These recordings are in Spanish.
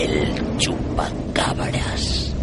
El Chupacabras.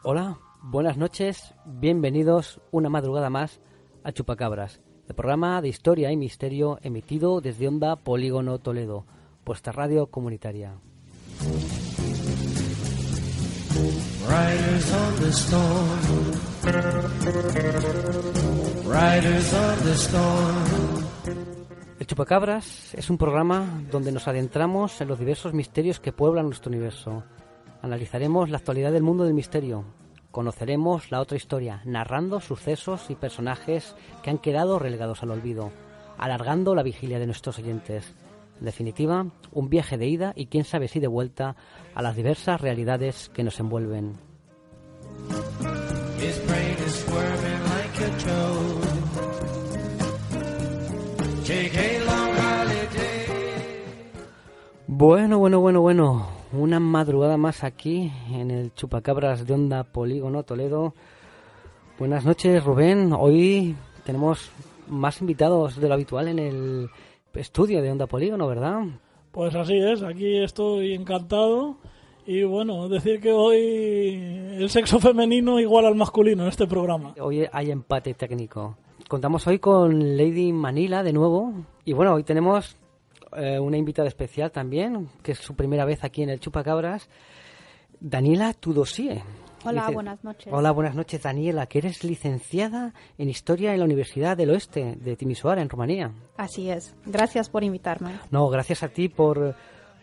Hola, buenas noches, bienvenidos una madrugada más a Chupacabras, el programa de historia y misterio emitido desde Onda Polígono Toledo, vuestra radio comunitaria. Riders on the storm. Riders on the storm. El Chupacabras es un programa donde nos adentramos en los diversos misterios que pueblan nuestro universo. Analizaremos la actualidad del mundo del misterio. Conoceremos la otra historia, narrando sucesos y personajes que han quedado relegados al olvido, alargando la vigilia de nuestros oyentes. En definitiva, un viaje de ida y quién sabe si de vuelta a las diversas realidades que nos envuelven. Bueno. Una madrugada más aquí en el Chupacabras de Onda Polígono Toledo. Buenas noches, Rubén. Hoy tenemos más invitados de lo habitual en el estudio de Onda Polígono, ¿verdad? Pues así es, aquí estoy encantado. Y bueno, decir que hoy el sexo femenino igual al masculino en este programa. Hoy hay empate técnico. Contamos hoy con Lady Manila de nuevo. Y bueno, hoy tenemos una invitada especial también, que es su primera vez aquí en el Chupacabras, Daniela Tudosie. Hola, buenas noches. Hola, buenas noches, Daniela, que eres licenciada en Historia en la Universidad del Oeste de Timișoara, en Rumanía. Así es. Gracias por invitarme. No, gracias a ti por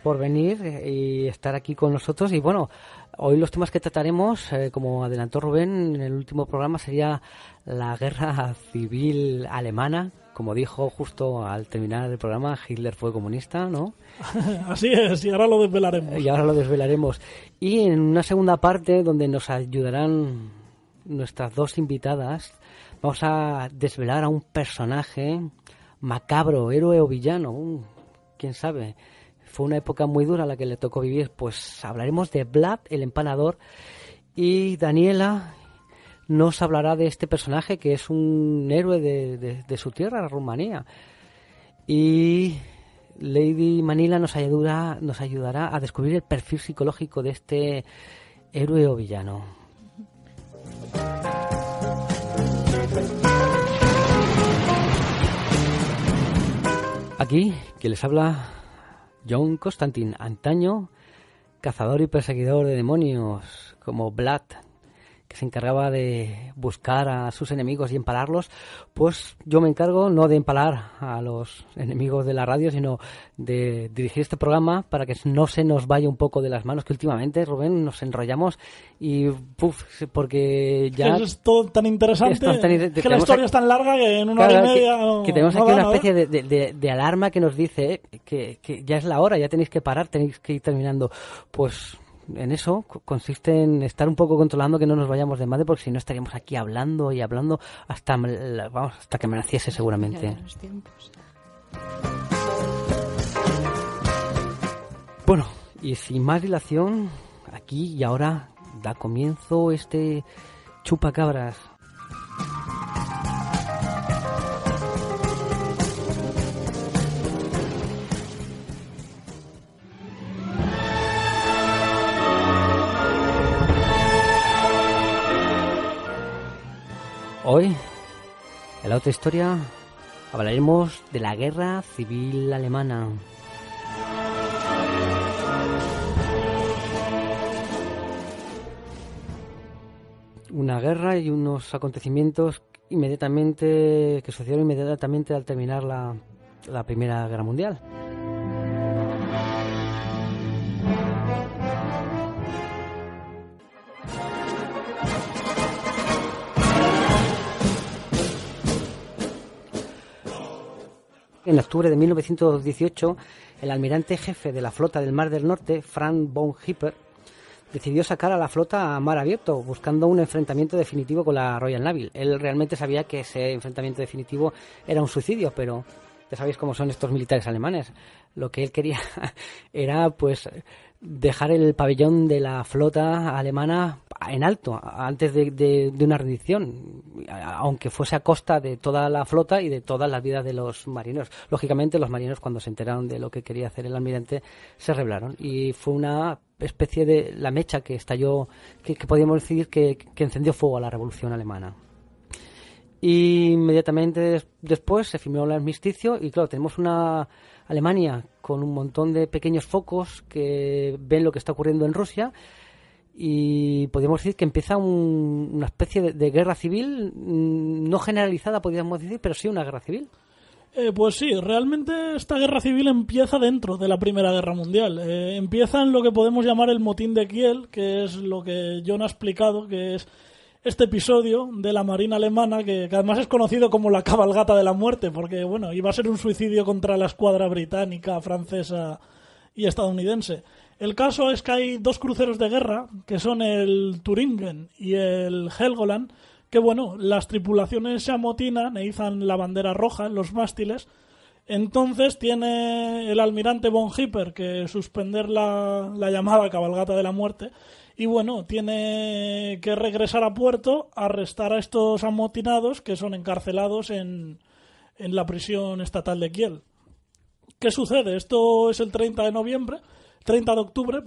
venir y estar aquí con nosotros. Y bueno, hoy los temas que trataremos, como adelantó Rubén en el último programa, sería la guerra civil alemana. Como dijo justo al terminar el programa, Hitler fue comunista, ¿no? Así es, y ahora lo desvelaremos. Y en una segunda parte, donde nos ayudarán nuestras dos invitadas, vamos a desvelar a un personaje macabro, héroe o villano, quién sabe. Fue una época muy dura la que le tocó vivir. Pues hablaremos de Vlad el Empalador, y Daniela nos hablará de este personaje que es un héroe de su tierra, Rumanía. Y Lady Manila nos ayudará a descubrir el perfil psicológico de este héroe o villano. Aquí, que les habla John Constantine, antaño cazador y perseguidor de demonios, como Vlad, que se encargaba de buscar a sus enemigos y empalarlos. Pues yo me encargo no de empalar a los enemigos de la radio, sino de dirigir este programa para que no se nos vaya un poco de las manos, que últimamente, Rubén, nos enrollamos y porque ya es todo tan interesante, que la historia es tan larga que en una hora y media que tenemos aquí una especie de alarma que nos dice que ya es la hora, ya tenéis que parar, tenéis que ir terminando. Pues en eso consiste en estar un poco controlando que no nos vayamos de madre, porque si no estaríamos aquí hablando y hablando hasta que me naciese seguramente. Bueno, y sin más dilación, aquí y ahora da comienzo este Chupacabras. Hoy, en la otra historia, hablaremos de la guerra civil alemana. Una guerra y unos acontecimientos que sucedieron inmediatamente al terminar la Primera Guerra Mundial. En octubre de 1918, el almirante jefe de la flota del Mar del Norte, Franz von Hipper, decidió sacar a la flota a mar abierto, buscando un enfrentamiento definitivo con la Royal Navy. Él realmente sabía que ese enfrentamiento definitivo era un suicidio, pero Ya sabéis cómo son estos militares alemanes. Lo que él quería era, pues, dejar el pabellón de la flota alemana en alto antes de una rendición, aunque fuese a costa de toda la flota y de todas las vidas de los marineros. Lógicamente, los marineros, cuando se enteraron de lo que quería hacer el almirante, se rebelaron, y fue una especie de la mecha que estalló, que podríamos decir que encendió fuego a la revolución alemana. Y inmediatamente después se firmó el armisticio, y claro, tenemos una Alemania con un montón de pequeños focos que ven lo que está ocurriendo en Rusia, y podríamos decir que empieza una especie de guerra civil, no generalizada, podríamos decir, pero sí una guerra civil. Pues sí, realmente esta guerra civil empieza dentro de la Primera Guerra Mundial. Empieza en lo que podemos llamar el motín de Kiel, que es lo que John ha explicado, que es este episodio de la Marina alemana, que además es conocido como la cabalgata de la muerte, porque bueno, iba a ser un suicidio contra la escuadra británica, francesa y estadounidense. El caso es que hay dos cruceros de guerra, que son el Thuringen y el Helgoland, que bueno, las tripulaciones se amotinan e izan la bandera roja en los mástiles. Entonces tiene el almirante von Hipper que suspender la llamada cabalgata de la muerte, y bueno, tiene que regresar a puerto, arrestar a estos amotinados que son encarcelados en la prisión estatal de Kiel. ¿Qué sucede? Esto es el 30 de octubre,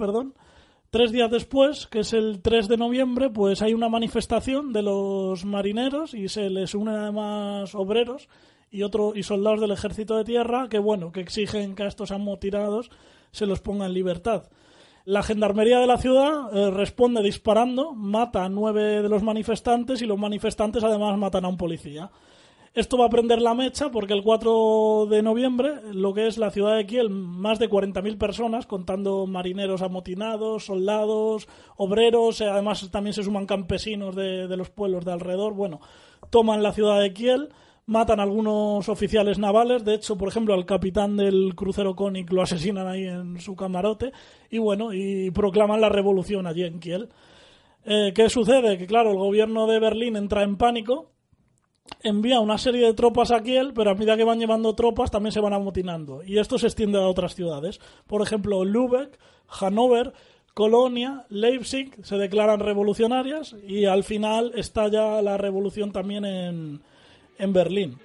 3 días después, que es el 3 de noviembre, pues hay una manifestación de los marineros y se les unen además obreros y soldados del ejército de tierra que exigen que a estos amotinados se los ponga en libertad. La gendarmería de la ciudad responde disparando, mata a 9 de los manifestantes, y los manifestantes además matan a un policía. Esto va a prender la mecha porque el 4 de noviembre, lo que es la ciudad de Kiel, más de 40.000 personas, contando marineros amotinados, soldados, obreros, además también se suman campesinos de los pueblos de alrededor, toman la ciudad de Kiel, matan a algunos oficiales navales. De hecho, por ejemplo, al capitán del crucero König lo asesinan ahí en su camarote, y proclaman la revolución allí en Kiel. ¿Qué sucede? Que claro, el gobierno de Berlín entra en pánico, envía una serie de tropas a Kiel, pero a medida que van llevando tropas también se van amotinando, y esto se extiende a otras ciudades. Por ejemplo, Lübeck, Hannover, Colonia, Leipzig se declaran revolucionarias, y al final estalla la revolución también en Berlín.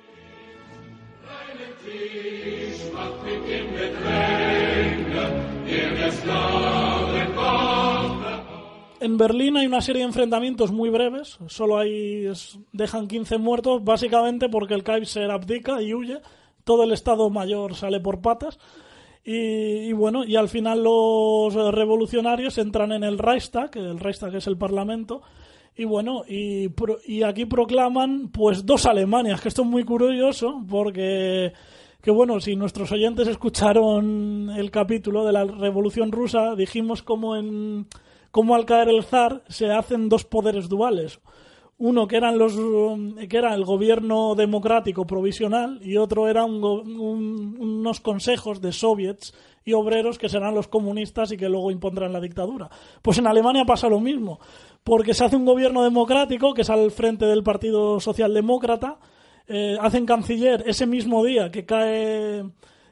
En Berlín hay una serie de enfrentamientos muy breves, dejan 15 muertos, básicamente porque el Kaiser abdica y huye, todo el Estado Mayor sale por patas, y al final los revolucionarios entran en el Reichstag es el Parlamento, y aquí proclaman pues 2 Alemanias, que esto es muy curioso porque si nuestros oyentes escucharon el capítulo de la Revolución Rusa, dijimos cómo al caer el zar se hacen 2 poderes duales. Uno que era el gobierno democrático provisional, y otro era unos consejos de soviets y obreros que serán los comunistas y que luego impondrán la dictadura. Pues en Alemania pasa lo mismo, porque se hace un gobierno democrático que es al frente del Partido Socialdemócrata, hacen canciller ese mismo día que cae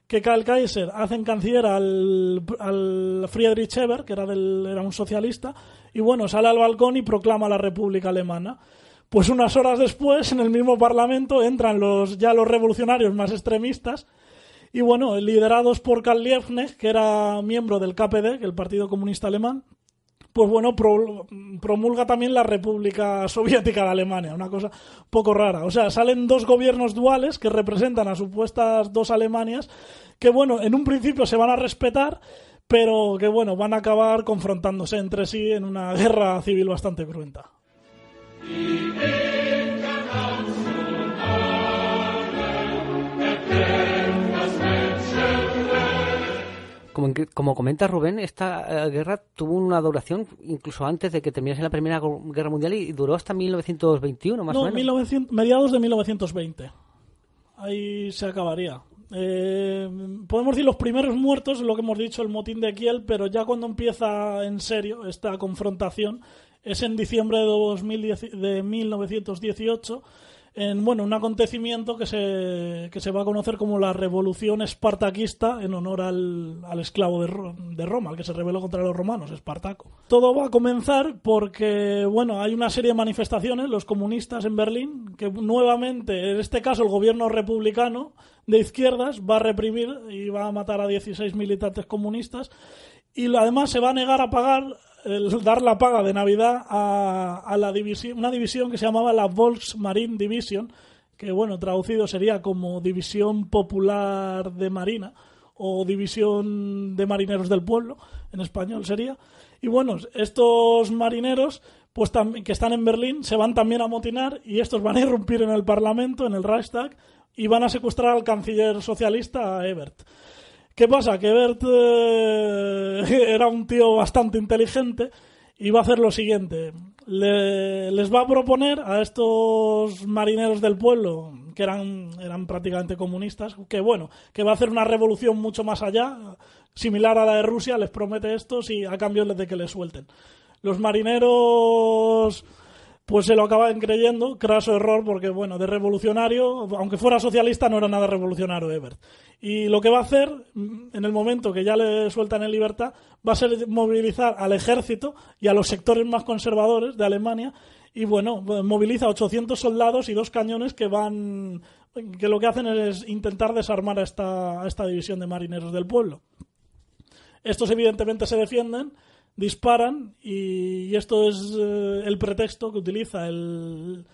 el Kaiser, hacen canciller al Friedrich Ebert, que era un socialista, y sale al balcón y proclama la República Alemana. Pues unas horas después, en el mismo Parlamento, entran los revolucionarios más extremistas, y liderados por Karl Liebknecht, que era miembro del KPD, que el Partido Comunista Alemán, pues promulga también la República Soviética de Alemania, una cosa poco rara. O sea, salen 2 gobiernos duales que representan a supuestas 2 Alemanias que, en un principio se van a respetar, pero que, van a acabar confrontándose entre sí en una guerra civil bastante cruenta. Como comenta Rubén, esta guerra tuvo una duración incluso antes de que terminase la Primera Guerra Mundial, y duró hasta 1921, más o menos. Mediados de 1920. Ahí se acabaría. Podemos decir los primeros muertos, lo que hemos dicho, el motín de Kiel, pero ya cuando empieza en serio esta confrontación es en diciembre de 1918, en un acontecimiento que se va a conocer como la Revolución Espartaquista, en honor al esclavo de Roma, al que se rebeló contra los romanos, Espartaco. Todo va a comenzar porque hay una serie de manifestaciones, los comunistas en Berlín, que nuevamente, en este caso el gobierno republicano de izquierdas, va a reprimir y va a matar a 16 militantes comunistas, y además se va a negar a dar la paga de Navidad a una división que se llamaba la Volksmarine Division, que traducido sería como División Popular de Marina o División de Marineros del Pueblo, en español sería. Y estos marineros que están en Berlín se van también a amotinar, y estos van a irrumpir en el Parlamento, en el Reichstag, y van a secuestrar al canciller socialista Ebert. ¿Qué pasa? Que Ebert era un tío bastante inteligente y va a hacer lo siguiente. Les va a proponer a estos marineros del pueblo, que eran prácticamente comunistas, que va a hacer una revolución mucho más allá, similar a la de Rusia. Les promete esto a cambio de que les suelten. Los marineros se lo acaban creyendo, craso error, porque de revolucionario, aunque fuera socialista, no era nada revolucionario Ebert. Y lo que va a hacer, en el momento que ya le sueltan en libertad, va a ser movilizar al ejército y a los sectores más conservadores de Alemania, y moviliza 800 soldados y 2 cañones que lo que hacen es intentar desarmar a esta división de marineros del pueblo. Estos evidentemente se defienden, disparan, y esto es el pretexto que utiliza el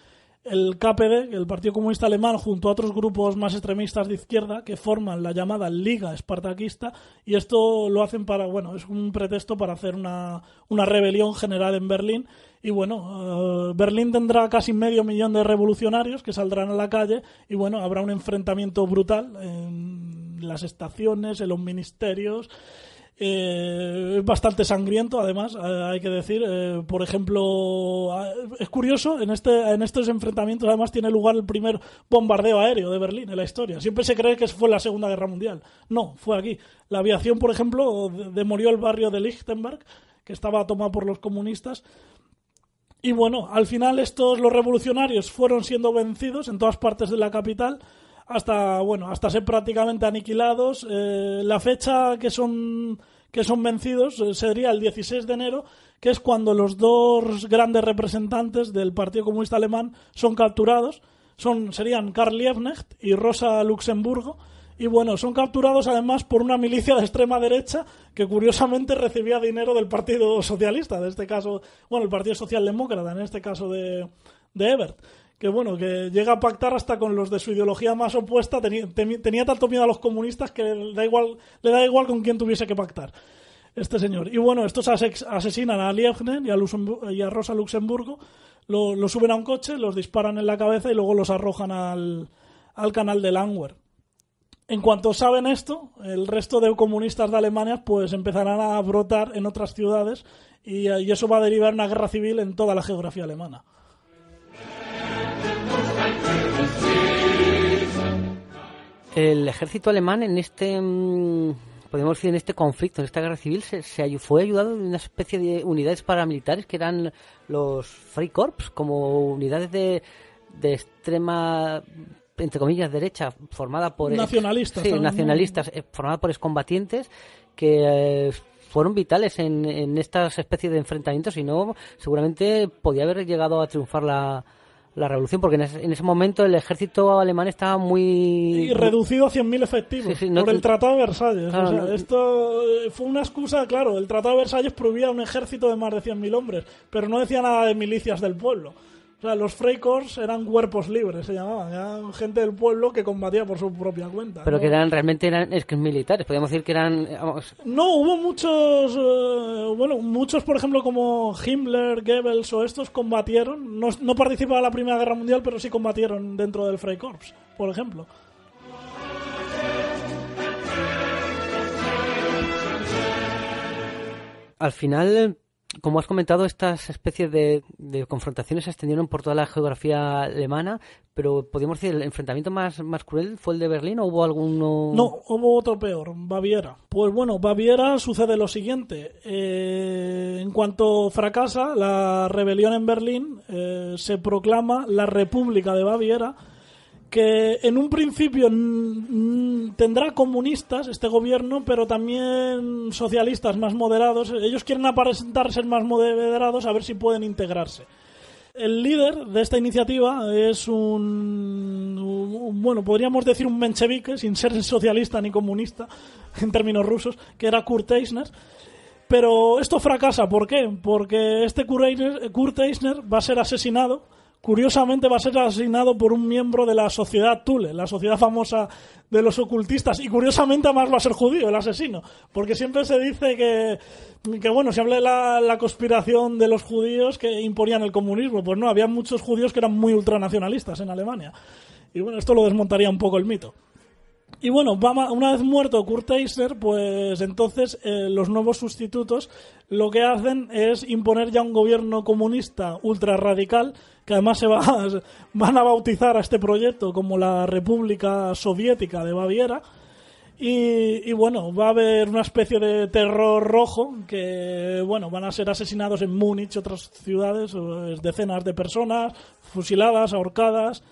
KPD, el Partido Comunista Alemán, junto a otros grupos más extremistas de izquierda que forman la llamada Liga Espartaquista, y esto lo hacen es un pretexto para hacer una rebelión general en Berlín. Y Berlín tendrá casi 500.000 de revolucionarios que saldrán a la calle, y habrá un enfrentamiento brutal en las estaciones, en los ministerios. Bastante sangriento, además, hay que decir. Por ejemplo, es curioso, en estos enfrentamientos además tiene lugar el primer bombardeo aéreo de Berlín en la historia. Siempre se cree que fue en la Segunda Guerra Mundial. No, fue aquí. La aviación, por ejemplo, demolió el barrio de Lichtenberg, que estaba tomado por los comunistas. Y al final los revolucionarios fueron siendo vencidos en todas partes de la capital, hasta ser prácticamente aniquilados. La fecha que son vencidos sería el 16 de enero, que es cuando los 2 grandes representantes del Partido Comunista Alemán son capturados. Serían Karl Liebknecht y Rosa Luxemburgo, y son capturados además por una milicia de extrema derecha que curiosamente recibía dinero del Partido Socialista, de este caso, el Partido Socialdemócrata, en este caso de Ebert. Que llega a pactar hasta con los de su ideología más opuesta. Tenía tanto miedo a los comunistas que le da igual con quién tuviese que pactar este señor. Y estos asesinan a Liebknecht y a Rosa Luxemburgo, lo suben a un coche, los disparan en la cabeza y luego los arrojan al canal de Langwer. En cuanto saben esto, el resto de comunistas de Alemania empezarán a brotar en otras ciudades, y eso va a derivar en una guerra civil en toda la geografía alemana. El ejército alemán en podemos decir, en este conflicto, en esta guerra civil, fue ayudado de una especie de unidades paramilitares que eran los Freikorps, como unidades de extrema, entre comillas, derecha, formada por nacionalistas, nacionalistas, formada por excombatientes que fueron vitales en estas especies de enfrentamientos. Si no, seguramente podía haber llegado a triunfar la revolución, porque en ese momento el ejército alemán estaba muy reducido a 100.000 efectivos por el Tratado de Versalles. Claro, esto fue una excusa. Claro, el Tratado de Versalles prohibía un ejército de más de 100.000 hombres, pero no decía nada de milicias del pueblo. Los Freikorps eran cuerpos libres, se llamaban, eran gente del pueblo que combatía por su propia cuenta. Pero que realmente eran militares, podríamos decir que eran... No, hubo muchos, por ejemplo, como Himmler, Goebbels o estos combatieron, no participaban en la Primera Guerra Mundial, pero sí combatieron dentro del Freikorps, por ejemplo. Al final, como has comentado, estas especies de confrontaciones se extendieron por toda la geografía alemana, pero podríamos decir, ¿el enfrentamiento más cruel fue el de Berlín o hubo alguno...? No, hubo otro peor, Baviera. Pues bueno, Baviera sucede lo siguiente. En cuanto fracasa la rebelión en Berlín, se proclama la República de Baviera, que en un principio tendrá comunistas este gobierno, pero también socialistas más moderados. Ellos quieren aparentar ser más moderados a ver si pueden integrarse. El líder de esta iniciativa es bueno, podríamos decir un menchevique, sin ser socialista ni comunista, en términos rusos, que era Kurt Eisner. Pero esto fracasa, ¿por qué? Porque este Kurt Eisner va a ser asesinado. Curiosamente va a ser asesinado por un miembro de la sociedad Thule, la sociedad famosa de los ocultistas, y curiosamente además va a ser judío el asesino, porque siempre se dice que bueno, se habla de la conspiración de los judíos que imponían el comunismo. Pues no, había muchos judíos que eran muy ultranacionalistas en Alemania, y bueno, esto lo desmontaría un poco el mito. Y bueno, una vez muerto Kurt Eisner, pues entonces los nuevos sustitutos lo que hacen es imponer ya un gobierno comunista ultra radical, que además van a bautizar a este proyecto como la República Soviética de Baviera. Y bueno, va a haber una especie de terror rojo que, bueno, van a ser asesinados en Múnich y otras ciudades, decenas de personas, fusiladas, ahorcadas.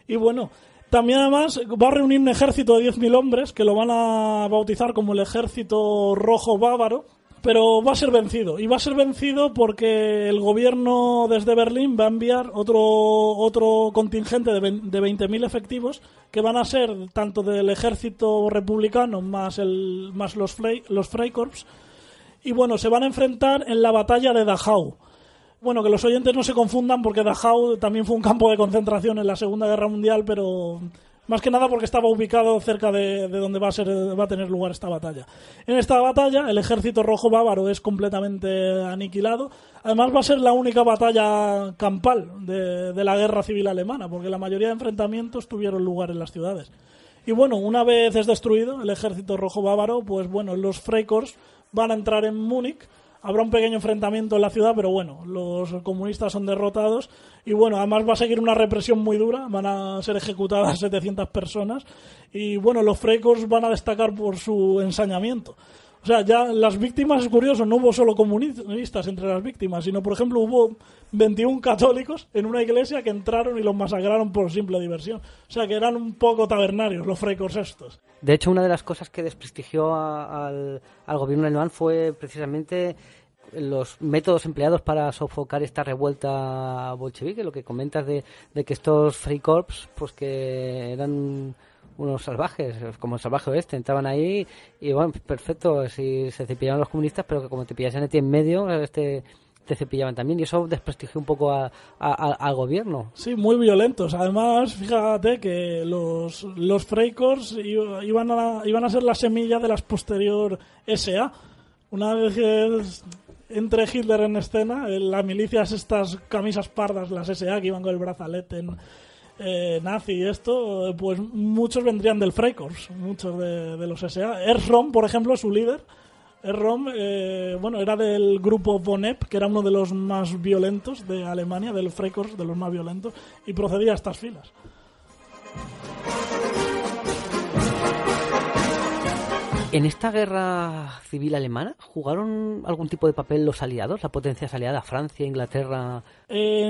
Y bueno, también además va a reunir un ejército de 10.000 hombres que lo van a bautizar como el Ejército Rojo Bávaro, pero va a ser vencido. Y va a ser vencido porque el gobierno desde Berlín va a enviar otro contingente de 20.000 efectivos que van a ser tanto del ejército republicano más los Freikorps. Y bueno, se van a enfrentar en la batalla de Dachau. Bueno, que los oyentes no se confundan porque Dachau también fue un campo de concentración en la Segunda Guerra Mundial, pero más que nada porque estaba ubicado cerca de donde va a tener lugar esta batalla. En esta batalla, el ejército rojo bávaro es completamente aniquilado. Además, va a ser la única batalla campal de la Guerra Civil Alemana, porque la mayoría de enfrentamientos tuvieron lugar en las ciudades. Y bueno, una vez es destruido el ejército rojo bávaro, pues bueno, los Freikorps van a entrar en Múnich. Habrá un pequeño enfrentamiento en la ciudad, pero bueno, los comunistas son derrotados y bueno, además va a seguir una represión muy dura, van a ser ejecutadas 700 personas y bueno, los Freikorps van a destacar por su ensañamiento. O sea, ya las víctimas, es curioso, no hubo solo comunistas entre las víctimas, sino por ejemplo hubo 21 católicos en una iglesia que entraron y los masacraron por simple diversión. O sea, que eran un poco tabernarios los Freikorps estos. De hecho, una de las cosas que desprestigió al gobierno alemán fue precisamente los métodos empleados para sofocar esta revuelta bolchevique, lo que comentas de que estos Freikorps, pues que eran unos salvajes, como el salvaje oeste, entraban ahí y bueno, perfecto, si se cepillaban los comunistas, pero que como te pillasen a ti en medio, te cepillaban también, y eso desprestigió un poco al gobierno. Sí, muy violentos. Además, fíjate que los Freikorps iban a ser la semilla de las posterior SA. Una vez que entre Hitler en escena, las milicias, estas camisas pardas, las SA, que iban con el brazalete nazi y esto, pues muchos vendrían del Freikorps, muchos de los SA. Ernst Röhm, por ejemplo, su líder, Röhm, bueno, era del grupo von Epp, que era uno de los más violentos de Alemania, del Freikorps, de los más violentos, y procedía a estas filas. ¿En esta guerra civil alemana jugaron algún tipo de papel los aliados, las potencias aliadas, Francia, Inglaterra?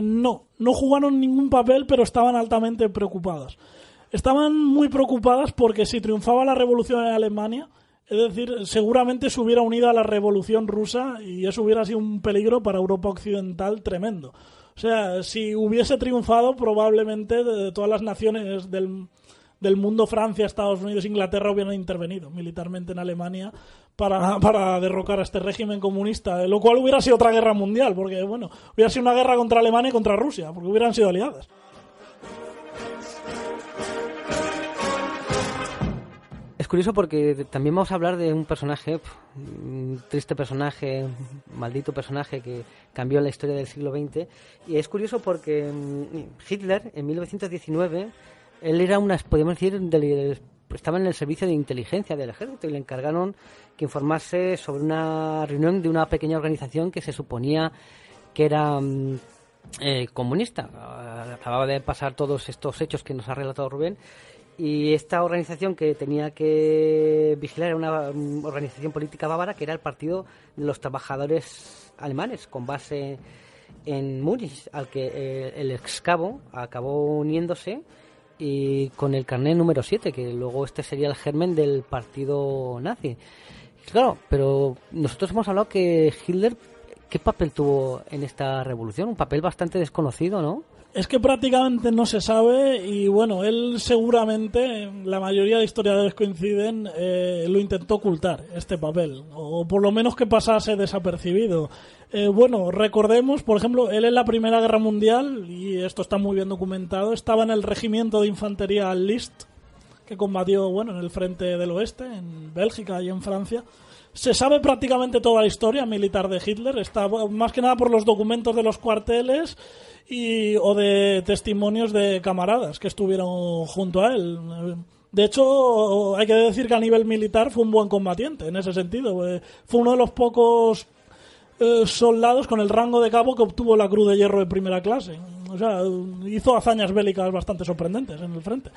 No jugaron ningún papel, pero estaban altamente preocupadas. Estaban muy preocupadas porque si triunfaba la revolución en Alemania, es decir, seguramente se hubiera unido a la revolución rusa y eso hubiera sido un peligro para Europa occidental tremendo. O sea, si hubiese triunfado, probablemente de todas las naciones del mundo, Francia, Estados Unidos, Inglaterra hubieran intervenido militarmente en Alemania para derrocar a este régimen comunista, lo cual hubiera sido otra guerra mundial, porque bueno, hubiera sido una guerra contra Alemania y contra Rusia, porque hubieran sido aliadas. Es curioso porque también vamos a hablar de un personaje, un triste personaje, un maldito personaje que cambió la historia del siglo XX, y es curioso porque Hitler en 1919 él era podríamos decir, del estaba en el servicio de inteligencia del ejército y le encargaron que informase sobre una reunión de una pequeña organización que se suponía que era comunista. Acababa de pasar todos estos hechos que nos ha relatado Rubén, y esta organización que tenía que vigilar era una organización política bávara que era el Partido de los Trabajadores Alemanes, con base en Múnich, al que el excabo acabó uniéndose, y con el carnet número 7, que luego este sería el germen del partido nazi. Claro, pero nosotros hemos hablado que Hitler, ¿qué papel tuvo en esta revolución? Un papel bastante desconocido, ¿no? Es que prácticamente no se sabe, y bueno, él seguramente, la mayoría de historiadores coinciden, lo intentó ocultar, este papel, o por lo menos que pasase desapercibido. Bueno, recordemos, por ejemplo, él en la Primera Guerra Mundial, y esto está muy bien documentado, estaba en el regimiento de infantería List, que combatió, bueno, en el frente del oeste, en Bélgica y en Francia. Se sabe prácticamente toda la historia militar de Hitler, está más que nada por los documentos de los cuarteles o de testimonios de camaradas que estuvieron junto a él. De hecho, hay que decir que a nivel militar fue un buen combatiente en ese sentido. Fue uno de los pocos soldados con el rango de cabo que obtuvo la Cruz de Hierro de primera clase. O sea, hizo hazañas bélicas bastante sorprendentes en el frente.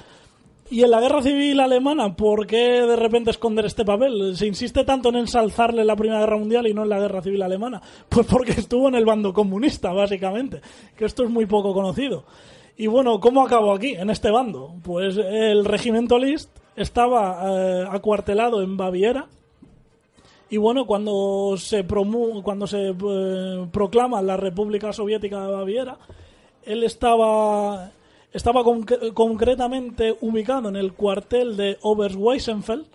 Y en la Guerra Civil Alemana, ¿por qué de repente esconder este papel? Se insiste tanto en ensalzarle la Primera Guerra Mundial y no en la Guerra Civil Alemana. Pues porque estuvo en el bando comunista, básicamente. Que esto es muy poco conocido. Y bueno, ¿cómo acabó aquí, en este bando? Pues el regimiento List estaba acuartelado en Baviera. Y bueno, cuando se proclama la República Soviética de Baviera, él estaba concretamente ubicado en el cuartel de Oberweisenfeld,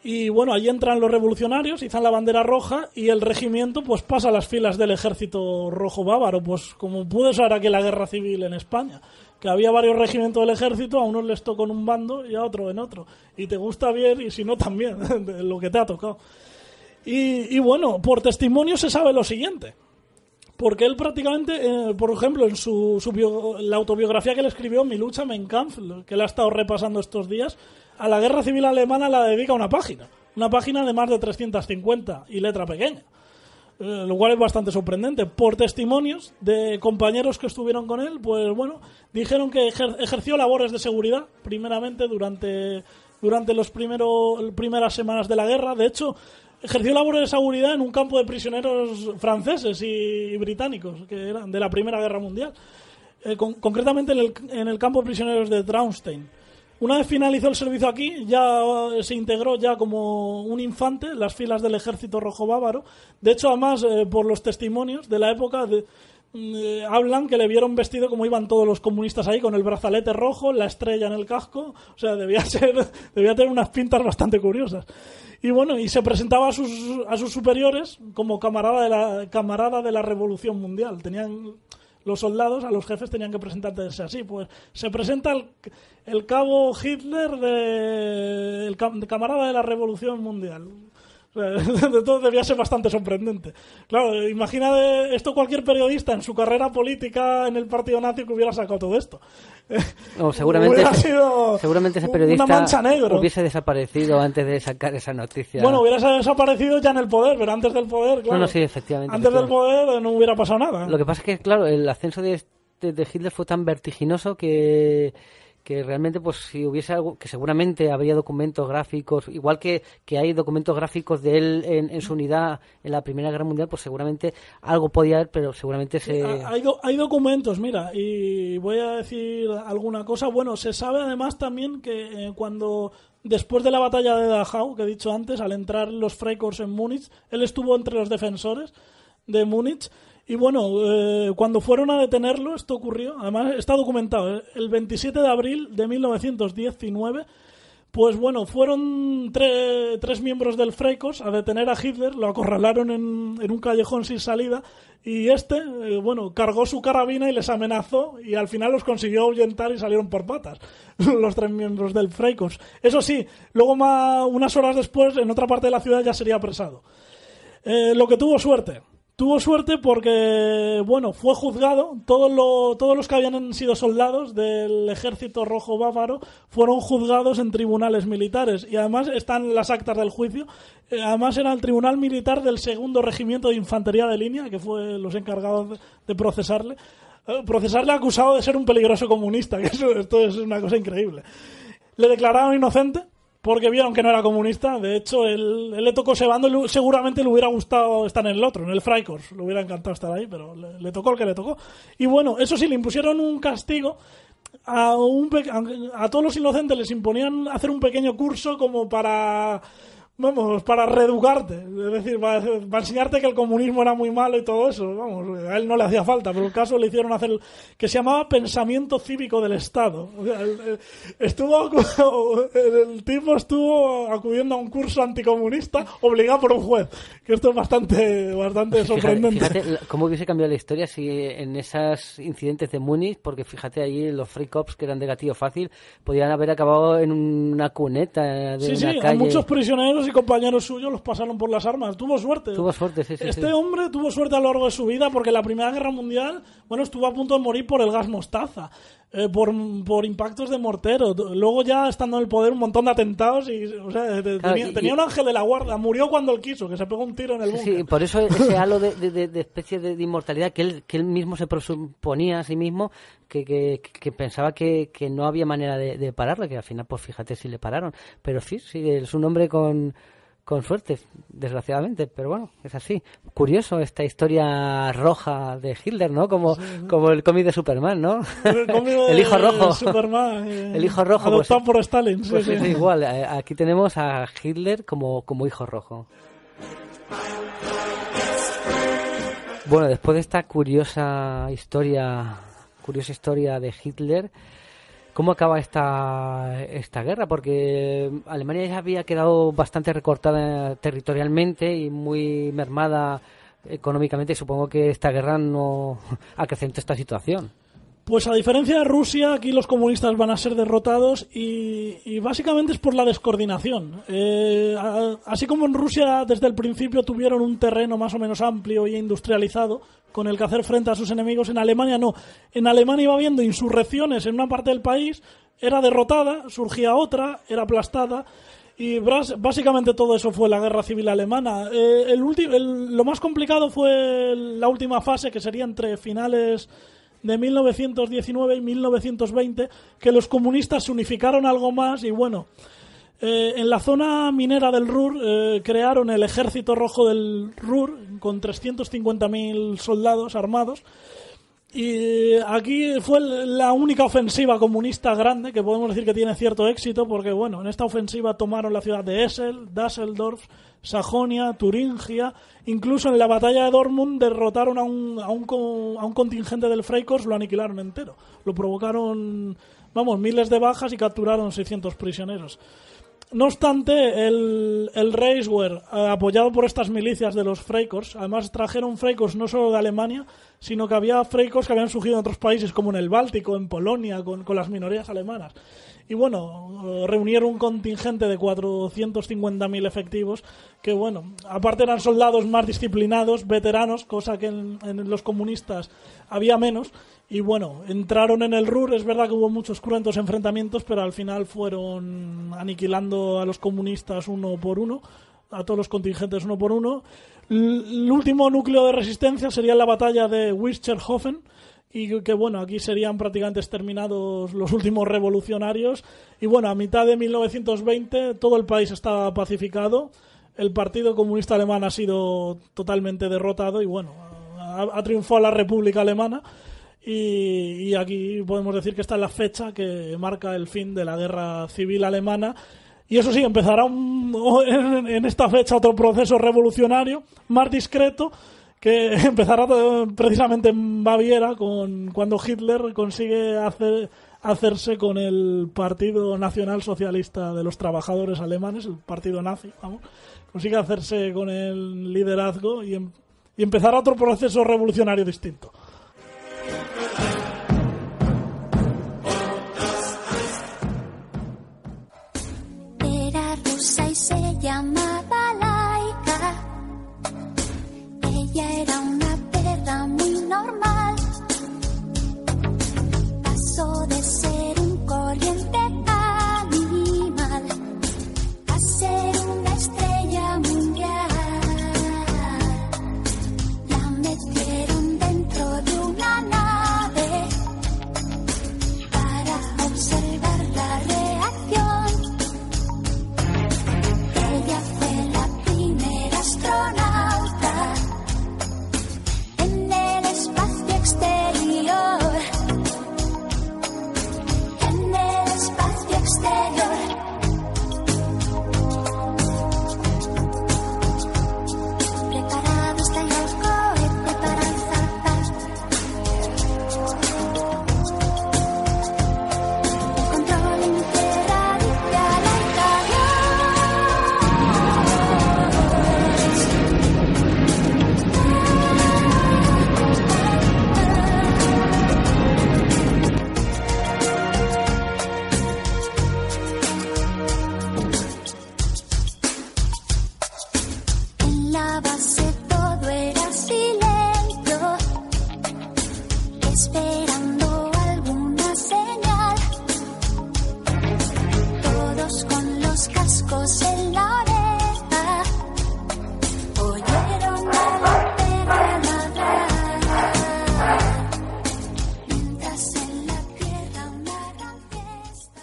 y bueno, allí entran los revolucionarios, izan la bandera roja, y el regimiento pues pasa a las filas del ejército rojo bávaro, pues como puede ser aquí la guerra civil en España, que había varios regimientos del ejército, a unos les tocó en un bando y a otro en otro, y te gusta bien y si no también, de lo que te ha tocado. Y bueno, por testimonio se sabe lo siguiente. Porque él prácticamente, por ejemplo, en la autobiografía que él escribió, Mi lucha, Mein Kampf, que él ha estado repasando estos días, a la Guerra Civil Alemana la dedica una página de más de 350 y letra pequeña, lo cual es bastante sorprendente. Por testimonios de compañeros que estuvieron con él, pues bueno, dijeron que ejerció labores de seguridad, primeramente durante las primeras semanas de la guerra. De hecho, ejerció labores de seguridad en un campo de prisioneros franceses y británicos, que eran de la Primera Guerra Mundial, concretamente en el campo de prisioneros de Traunstein. Una vez finalizó el servicio aquí, ya se integró ya como un infante en las filas del ejército rojo bávaro. De hecho, además, por los testimonios de la época, hablan que le vieron vestido como iban todos los comunistas ahí, con el brazalete rojo, la estrella en el casco. O sea, debía tener unas pintas bastante curiosas. Y bueno, y se presentaba a sus superiores como camarada de la Revolución Mundial. Los soldados, a los jefes, tenían que presentarse así. Pues se presenta el cabo Hitler de camarada de la Revolución Mundial. O sea, de todo debía ser bastante sorprendente. Claro, imagina esto cualquier periodista en su carrera política en el partido nazi que hubiera sacado todo esto. No, seguramente ese periodista una mancha negra. Hubiese desaparecido antes de sacar esa noticia. Bueno, hubiera desaparecido ya en el poder, pero antes del poder, claro. No, sí, efectivamente. Antes del poder no hubiera pasado nada. Lo que pasa es que, claro, el ascenso de Hitler fue tan vertiginoso que realmente, pues si hubiese algo, que seguramente habría documentos gráficos, igual que hay documentos gráficos de él en su unidad en la Primera Guerra Mundial, pues seguramente algo podía haber, pero seguramente hay documentos, mira, y voy a decir alguna cosa. Bueno, se sabe además también que después de la batalla de Dachau, que he dicho antes, al entrar los Freikorps en Múnich, él estuvo entre los defensores de Múnich. Y bueno, cuando fueron a detenerlo, esto ocurrió, además está documentado, el 27 de abril de 1919, pues bueno, fueron tres miembros del Freikorps a detener a Hitler, lo acorralaron en un callejón sin salida, y cargó su carabina y les amenazó, y al final los consiguió ahuyentar y salieron por patas, los 3 miembros del Freikorps. Eso sí, luego unas horas después, en otra parte de la ciudad ya sería apresado. Lo que tuvo suerte, Tuvo suerte porque, bueno, fue juzgado. Todos los que habían sido soldados del Ejército Rojo Bávaro fueron juzgados en tribunales militares. Y además están las actas del juicio. Además era el tribunal militar del 2º Regimiento de Infantería de Línea, que fue los encargados de procesarle. Procesarle acusado de ser un peligroso comunista, que esto es una cosa increíble. Le declararon inocente porque vieron que no era comunista. De hecho, él le tocó ese bando y seguramente le hubiera gustado estar en el otro, en el Freikorps. Le hubiera encantado estar ahí, pero le tocó el que le tocó. Y bueno, eso sí, le impusieron un castigo. A todos los inocentes les imponían hacer un pequeño curso como para reeducarte, es decir, para enseñarte que el comunismo era muy malo y todo eso. Vamos, a él no le hacía falta, pero el caso le hicieron hacer que se llamaba pensamiento cívico del Estado. O sea, el tipo estuvo acudiendo a un curso anticomunista obligado por un juez, que esto es bastante sorprendente. Fíjate cómo hubiese cambiado la historia si en esos incidentes de Múnich, porque fíjate ahí los Freikorps que eran de gatillo fácil, podían haber acabado en una cuneta de una calle. A muchos prisioneros y compañeros suyos los pasaron por las armas. Tuvo suerte, sí. Este hombre tuvo suerte a lo largo de su vida porque la Primera Guerra Mundial, estuvo a punto de morir por el gas mostaza, por impactos de mortero. Luego ya estando en el poder un montón de atentados tenía un ángel de la guarda. Murió cuando él quiso, que se pegó un tiro en el búnker. Sí, por eso ese halo de especie de inmortalidad que él mismo se presuponía a sí mismo, que pensaba que no había manera de pararle, que al final pues fíjate si le pararon. Pero sí, es un hombre con suerte, desgraciadamente, pero bueno, es así. Curioso esta historia roja de Hitler, ¿no? Como el cómic de Superman, ¿no? El hijo rojo. Superman, el hijo rojo. Adoptado por Stalin. Pues es igual, aquí tenemos a Hitler como hijo rojo. Bueno, después de esta curiosa historia de Hitler, ¿cómo acaba esta guerra? Porque Alemania ya había quedado bastante recortada territorialmente y muy mermada económicamente. Supongo que esta guerra no acrecentó esta situación. Pues a diferencia de Rusia, aquí los comunistas van a ser derrotados y básicamente es por la descoordinación. Así como en Rusia desde el principio tuvieron un terreno más o menos amplio y industrializado con el que hacer frente a sus enemigos, en Alemania no. En Alemania iba habiendo insurrecciones en una parte del país, era derrotada, surgía otra, era aplastada. Y básicamente todo eso fue la guerra civil alemana. Lo más complicado fue la última fase, que sería entre finales de 1919 y 1920, que los comunistas se unificaron algo más y en la zona minera del Ruhr crearon el Ejército Rojo del Ruhr con 350.000 soldados armados. Y aquí fue la única ofensiva comunista grande que podemos decir que tiene cierto éxito, porque en esta ofensiva tomaron la ciudad de Essen, Düsseldorf, Sajonia, Turingia. Incluso en la batalla de Dortmund derrotaron a un contingente del Freikorps, lo aniquilaron entero. Lo provocaron, miles de bajas y capturaron 600 prisioneros. No obstante, el Reichswehr, apoyado por estas milicias de los Freikorps, además trajeron Freikorps no solo de Alemania, sino que había Freikorps que habían surgido en otros países, como en el Báltico, en Polonia, con las minorías alemanas. Y reunieron un contingente de 450.000 efectivos, que aparte eran soldados más disciplinados, veteranos, cosa que en los comunistas había menos. Y entraron en el Ruhr. Es verdad que hubo muchos cruentos enfrentamientos, pero al final fueron aniquilando a los comunistas uno por uno, a todos los contingentes uno por uno. El último núcleo de resistencia sería la batalla de Wischerhofen, y que aquí serían prácticamente exterminados los últimos revolucionarios. Y a mitad de 1920 todo el país estaba pacificado. El Partido Comunista Alemán ha sido totalmente derrotado y ha triunfado la República Alemana. Y aquí podemos decir que esta es la fecha que marca el fin de la guerra civil alemana. Y eso sí, empezará en esta fecha otro proceso revolucionario más discreto, que empezará precisamente en Baviera cuando Hitler consigue hacerse con el Partido Nacional Socialista de los Trabajadores Alemanes, el partido nazi, consigue hacerse con el liderazgo y empezará otro proceso revolucionario distinto. Era rusa y se llamaba Laika. Ella era una de ser un corriente animal a ser una estrella mundial. La metieron dentro de una nave para observar la reacción. Ella fue la primera astronauta en el espacio exterior. En el espacio exterior. Preparado está el cohete para zarpar. El control integral y alertadores. En la base todo era silencio, esperando alguna señal. Todos con los cascos en la oreja oyeron a la perra ladrar, mientras en la tierra una gran fiesta.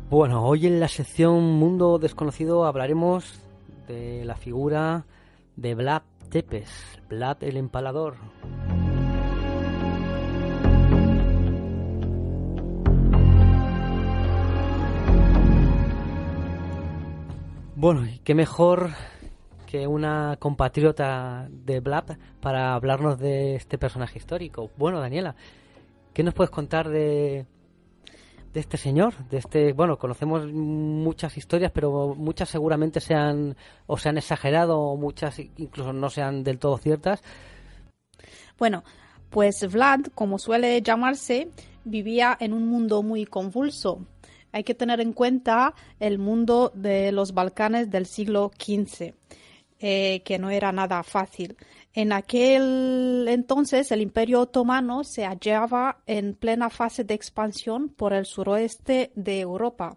Bueno, hoy en la sección Mundo Desconocido hablaremos de la figura de Vlad Tepes, Vlad el Empalador. Bueno, y qué mejor que una compatriota de Vlad para hablarnos de este personaje histórico. Bueno, Daniela, ¿qué nos puedes contar de este señor? Bueno, conocemos muchas historias, pero muchas seguramente se han exagerado, o muchas incluso no sean del todo ciertas. Bueno, pues Vlad, como suele llamarse, vivía en un mundo muy convulso. Hay que tener en cuenta el mundo de los Balcanes del siglo XV, que no era nada fácil. En aquel entonces el Imperio Otomano se hallaba en plena fase de expansión por el suroeste de Europa.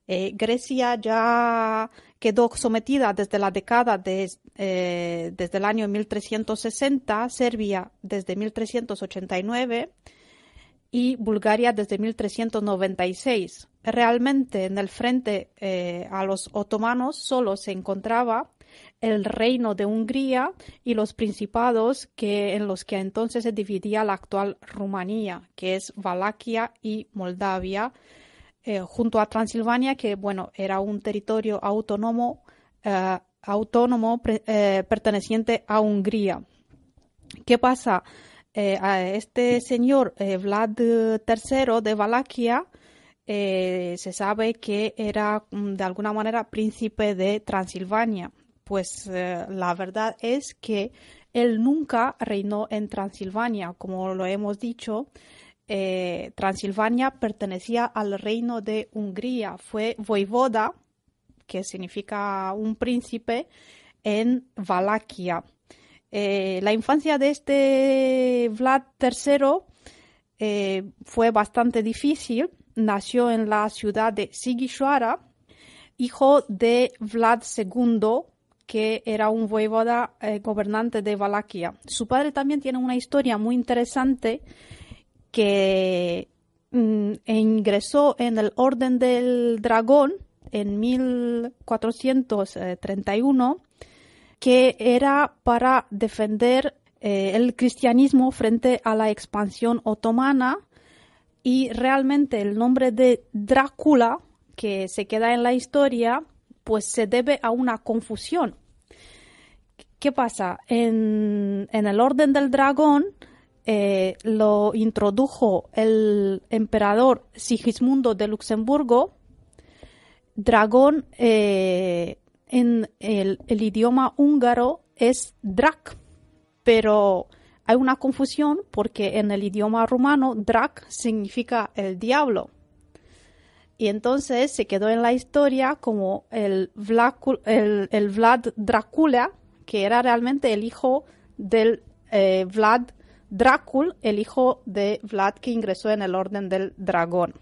Grecia ya quedó sometida desde la década desde el año 1360, Serbia desde 1389 y Bulgaria desde 1396. Realmente en el frente a los otomanos solo se encontraba el reino de Hungría y los principados en los que entonces se dividía la actual Rumanía, que es Valaquia y Moldavia, junto a Transilvania, que bueno, era un territorio autónomo perteneciente a Hungría. ¿Qué pasa? A este señor Vlad III de Valaquia se sabe que era de alguna manera príncipe de Transilvania. Pues la verdad es que él nunca reinó en Transilvania. Como lo hemos dicho, Transilvania pertenecía al reino de Hungría. Fue voivoda, que significa un príncipe, en Valaquia. La infancia de este Vlad III fue bastante difícil. Nació en la ciudad de Sighișoara, hijo de Vlad II, que era un voivoda gobernante de Valaquia. Su padre también tiene una historia muy interesante, que ingresó en el Orden del Dragón en 1431, que era para defender el cristianismo frente a la expansión otomana, y realmente el nombre de Drácula, que se queda en la historia, pues se debe a una confusión. ¿Qué pasa? En el Orden del Dragón lo introdujo el emperador Sigismundo de Luxemburgo. Dragón en el idioma húngaro es Drac, pero hay una confusión porque en el idioma rumano Drac significa el diablo. Y entonces se quedó en la historia como el Vlad Drácula, que era realmente el hijo del Vlad Drácula, el hijo de Vlad que ingresó en el Orden del Dragón.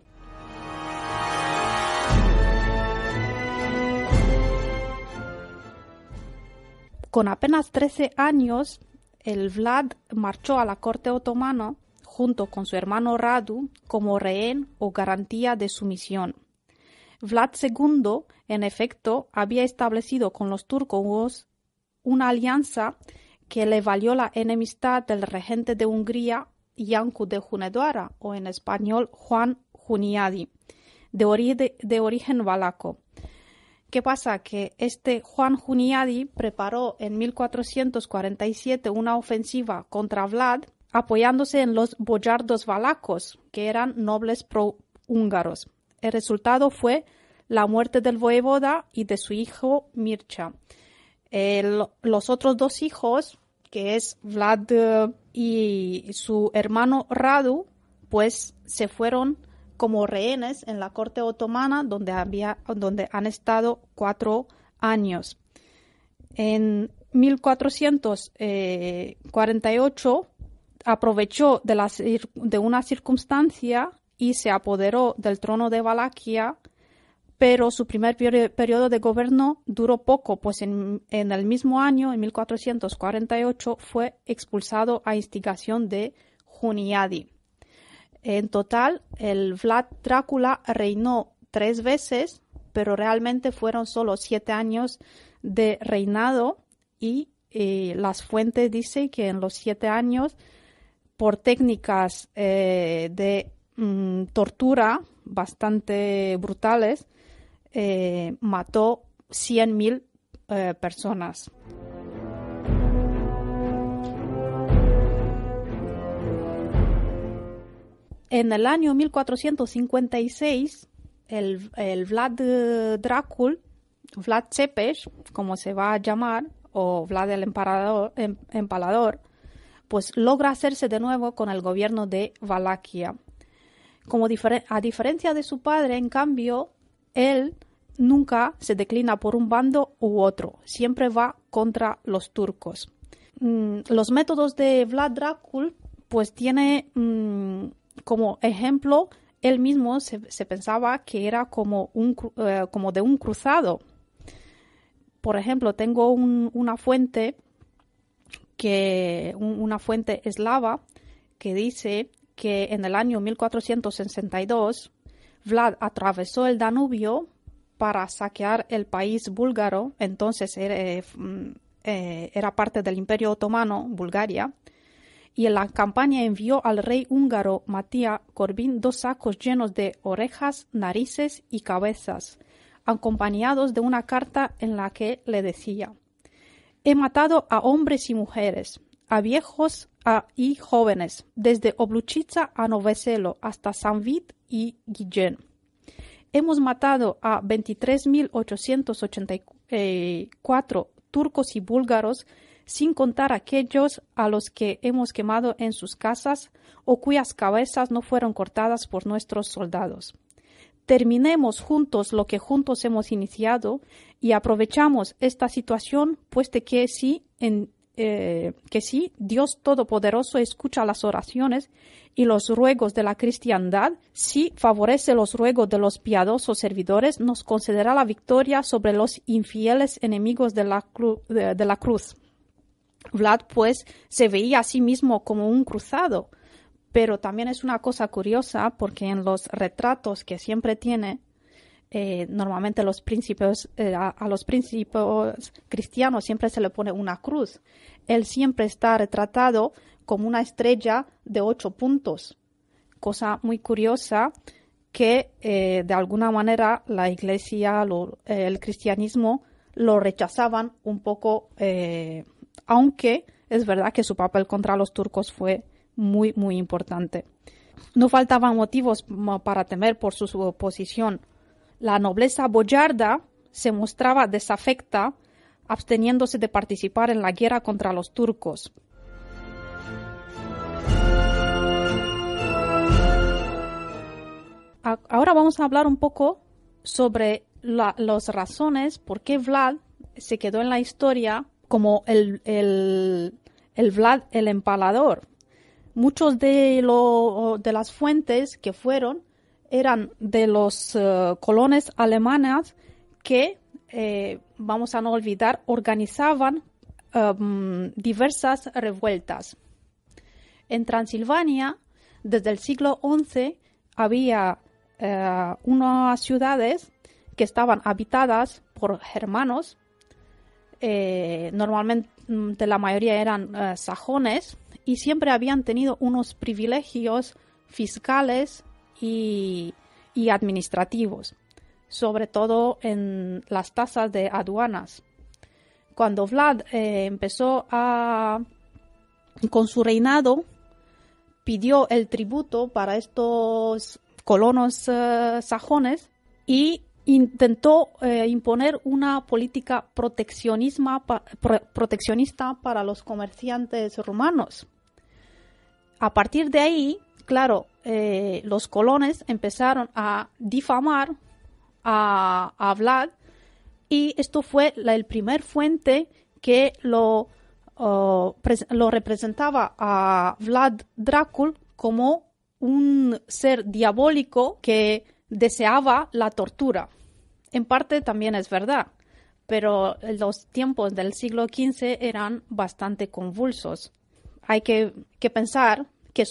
Con apenas 13 años, el Vlad marchó a la corte otomana junto con su hermano Radu como rehén o garantía de su misión. Vlad II, en efecto, había establecido con los turcos una alianza que le valió la enemistad del regente de Hungría, Iancu de Hunedoara, o en español Juan Huniadi, de origen valaco. ¿Qué pasa? Que este Juan Huniadi preparó en 1447 una ofensiva contra Vlad, apoyándose en los boyardos valacos, que eran nobles pro-húngaros. El resultado fue la muerte del voivoda y de su hijo Mircea. Los otros dos hijos, que es Vlad y su hermano Radu, pues se fueron como rehenes en la corte otomana, donde han estado 4 años. En 1448 aprovechó de una circunstancia y se apoderó del trono de Valaquia, pero su primer periodo de gobierno duró poco, pues en el mismo año, en 1448, fue expulsado a instigación de Huniadi. En total, el Vlad Drácula reinó 3 veces, pero realmente fueron solo 7 años de reinado y las fuentes dicen que en los 7 años, por técnicas de tortura bastante brutales, mató 100.000 personas. En el año 1456, el Vlad Drácula, Vlad Cepes, como se va a llamar, o Vlad el Empalador, pues logra hacerse de nuevo con el gobierno de Valaquia. A diferencia de su padre, en cambio, él nunca se declina por un bando u otro, siempre va contra los turcos. Los métodos de Vlad Drácula, pues tiene como ejemplo, él mismo se pensaba que era como de un cruzado. Por ejemplo, tengo una fuente eslava que dice que en el año 1462 Vlad atravesó el Danubio para saquear el país búlgaro, entonces era parte del Imperio Otomano, Bulgaria, y en la campaña envió al rey húngaro Matías Corvin 2 sacos llenos de orejas, narices y cabezas, acompañados de una carta en la que le decía: «He matado a hombres y mujeres, a viejos y jóvenes, desde Obluchica a Novoselo hasta Sanvit y Guillén. Hemos matado a 23.884 turcos y búlgaros, sin contar aquellos a los que hemos quemado en sus casas o cuyas cabezas no fueron cortadas por nuestros soldados. Terminemos juntos lo que juntos hemos iniciado y aprovechamos esta situación, puesto que sí, Dios Todopoderoso escucha las oraciones y los ruegos de la cristiandad, si favorece los ruegos de los piadosos servidores, nos concederá la victoria sobre los infieles enemigos de la cruz». Vlad, pues, se veía a sí mismo como un cruzado, pero también es una cosa curiosa porque en los retratos que siempre tiene, normalmente a los príncipes cristianos siempre se le pone una cruz. Él siempre está retratado como una estrella de 8 puntos, cosa muy curiosa que de alguna manera la Iglesia, el cristianismo lo rechazaban un poco, aunque es verdad que su papel contra los turcos fue muy, muy importante. No faltaban motivos para temer por su posición. La nobleza boyarda se mostraba desafecta, absteniéndose de participar en la guerra contra los turcos. ahora vamos a hablar un poco sobre las razones por qué Vlad se quedó en la historia como el Vlad el Empalador. Muchos de las fuentes que eran de los colonos alemanes que, vamos a no olvidar, organizaban diversas revueltas. En Transilvania, desde el siglo XI, había unas ciudades que estaban habitadas por germanos. Normalmente la mayoría eran sajones y siempre habían tenido unos privilegios fiscales y administrativos, sobre todo en las tasas de aduanas. Cuando Vlad empezó con su reinado, pidió el tributo para estos colonos sajones y intentó imponer una política proteccionista para los comerciantes rumanos. A partir de ahí, claro, los colonos empezaron a difamar a Vlad, y esto fue el primer fuente que lo representaba a Vlad Drácula como un ser diabólico que deseaba la tortura. En parte también es verdad, pero los tiempos del siglo XV eran bastante convulsos. Hay que pensar que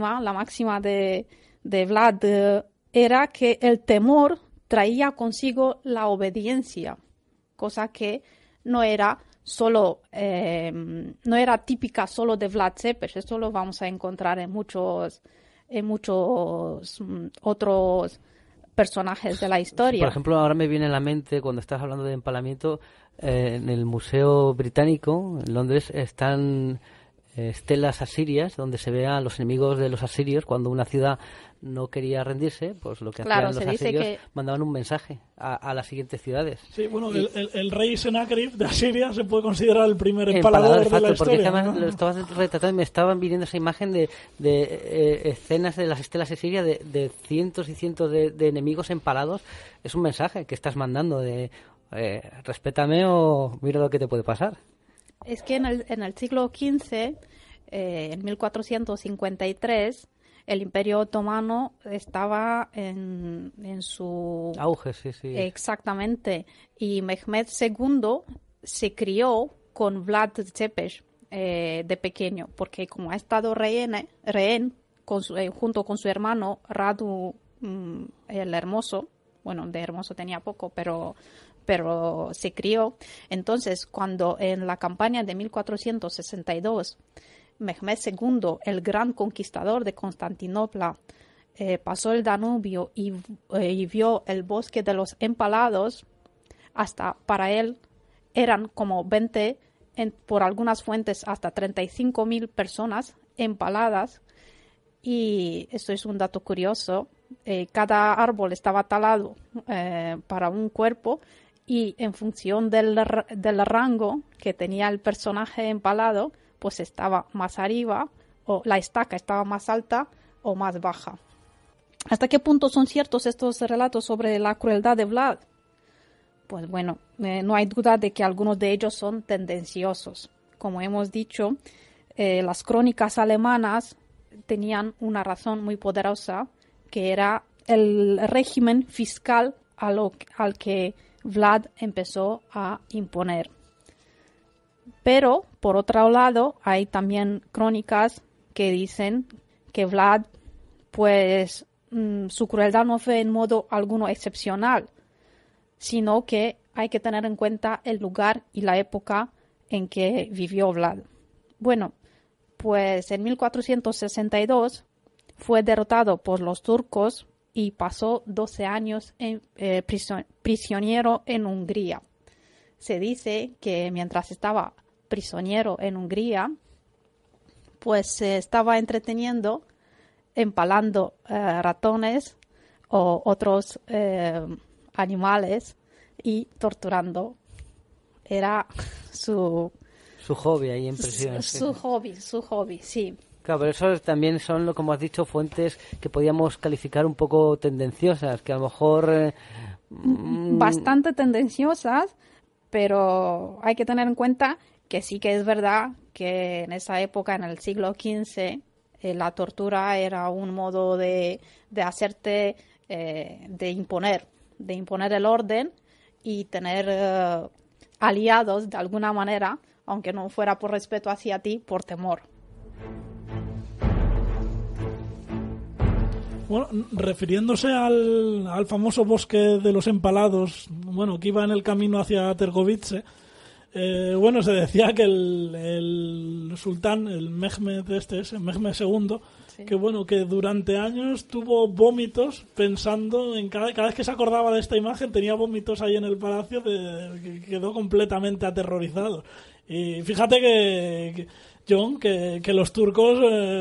la máxima de Vlad era que el temor traía consigo la obediencia, cosa que no era típica solo de Vlad Tepes. Esto lo vamos a encontrar en muchos otros personajes de la historia. Por ejemplo, ahora me viene a la mente, cuando estás hablando de empalamiento, en el Museo Británico, en Londres, están estelas asirias, donde se vean los enemigos de los asirios. Cuando una ciudad no quería rendirse, pues lo que hacían los asirios, mandaban un mensaje a las siguientes ciudades. Sí, bueno, el rey Sennacherib de Asiria se puede considerar el primer empalador de la historia. Porque además lo estabas retratando y me estaban viniendo esa imagen de escenas de las estelas asirias de cientos y cientos de enemigos empalados. Es un mensaje que estás mandando de respétame o mira lo que te puede pasar. Es que en el siglo XV, en 1453, el Imperio Otomano estaba en su auge, sí. Exactamente. Y Mehmed II se crió con Vlad Tepes de pequeño, porque como ha estado rehén junto con su hermano Radu el Hermoso, bueno, de hermoso tenía poco, pero se crió. Entonces, cuando en la campaña de 1462, Mehmed II, el gran conquistador de Constantinopla, pasó el Danubio y vio el bosque de los empalados, hasta para él eran como 20, por algunas fuentes hasta 35.000 personas empaladas. Y esto es un dato curioso. Cada árbol estaba talado para un cuerpo, y en función del rango que tenía el personaje empalado, pues estaba más arriba, o la estaca estaba más alta o más baja. ¿Hasta qué punto son ciertos estos relatos sobre la crueldad de Vlad? Pues bueno, no hay duda de que algunos de ellos son tendenciosos. Como hemos dicho, las crónicas alemanas tenían una razón muy poderosa, que era el régimen fiscal al que Vlad empezó a imponer. Pero, por otro lado, hay también crónicas que dicen que Vlad, pues, su crueldad no fue en modo alguno excepcional, sino que hay que tener en cuenta el lugar y la época en que vivió Vlad. Bueno, pues en 1462 fue derrotado por los turcos y pasó 12 años prisionero en Hungría. Se dice que mientras estaba prisionero en Hungría, pues se estaba entreteniendo empalando ratones o otros animales y torturando. Era su hobby ahí en prisión. Su hobby, sí. Claro, pero eso también son, como has dicho, fuentes que podíamos calificar un poco tendenciosas, que a lo mejor... Bastante tendenciosas, pero hay que tener en cuenta que sí que es verdad que en esa época, en el siglo XV, la tortura era un modo de hacerte, de imponer el orden y tener aliados de alguna manera, aunque no fuera por respeto hacia ti, por temor. Bueno, refiriéndose al famoso bosque de los empalados, bueno, que iba en el camino hacia Tergovice, bueno, se decía que el sultán, el Mehmed Mehmed II, sí, que bueno, que durante años tuvo vómitos pensando en cada vez que se acordaba de esta imagen, tenía vómitos ahí en el palacio, que quedó completamente aterrorizado. Y fíjate que John, que los turcos,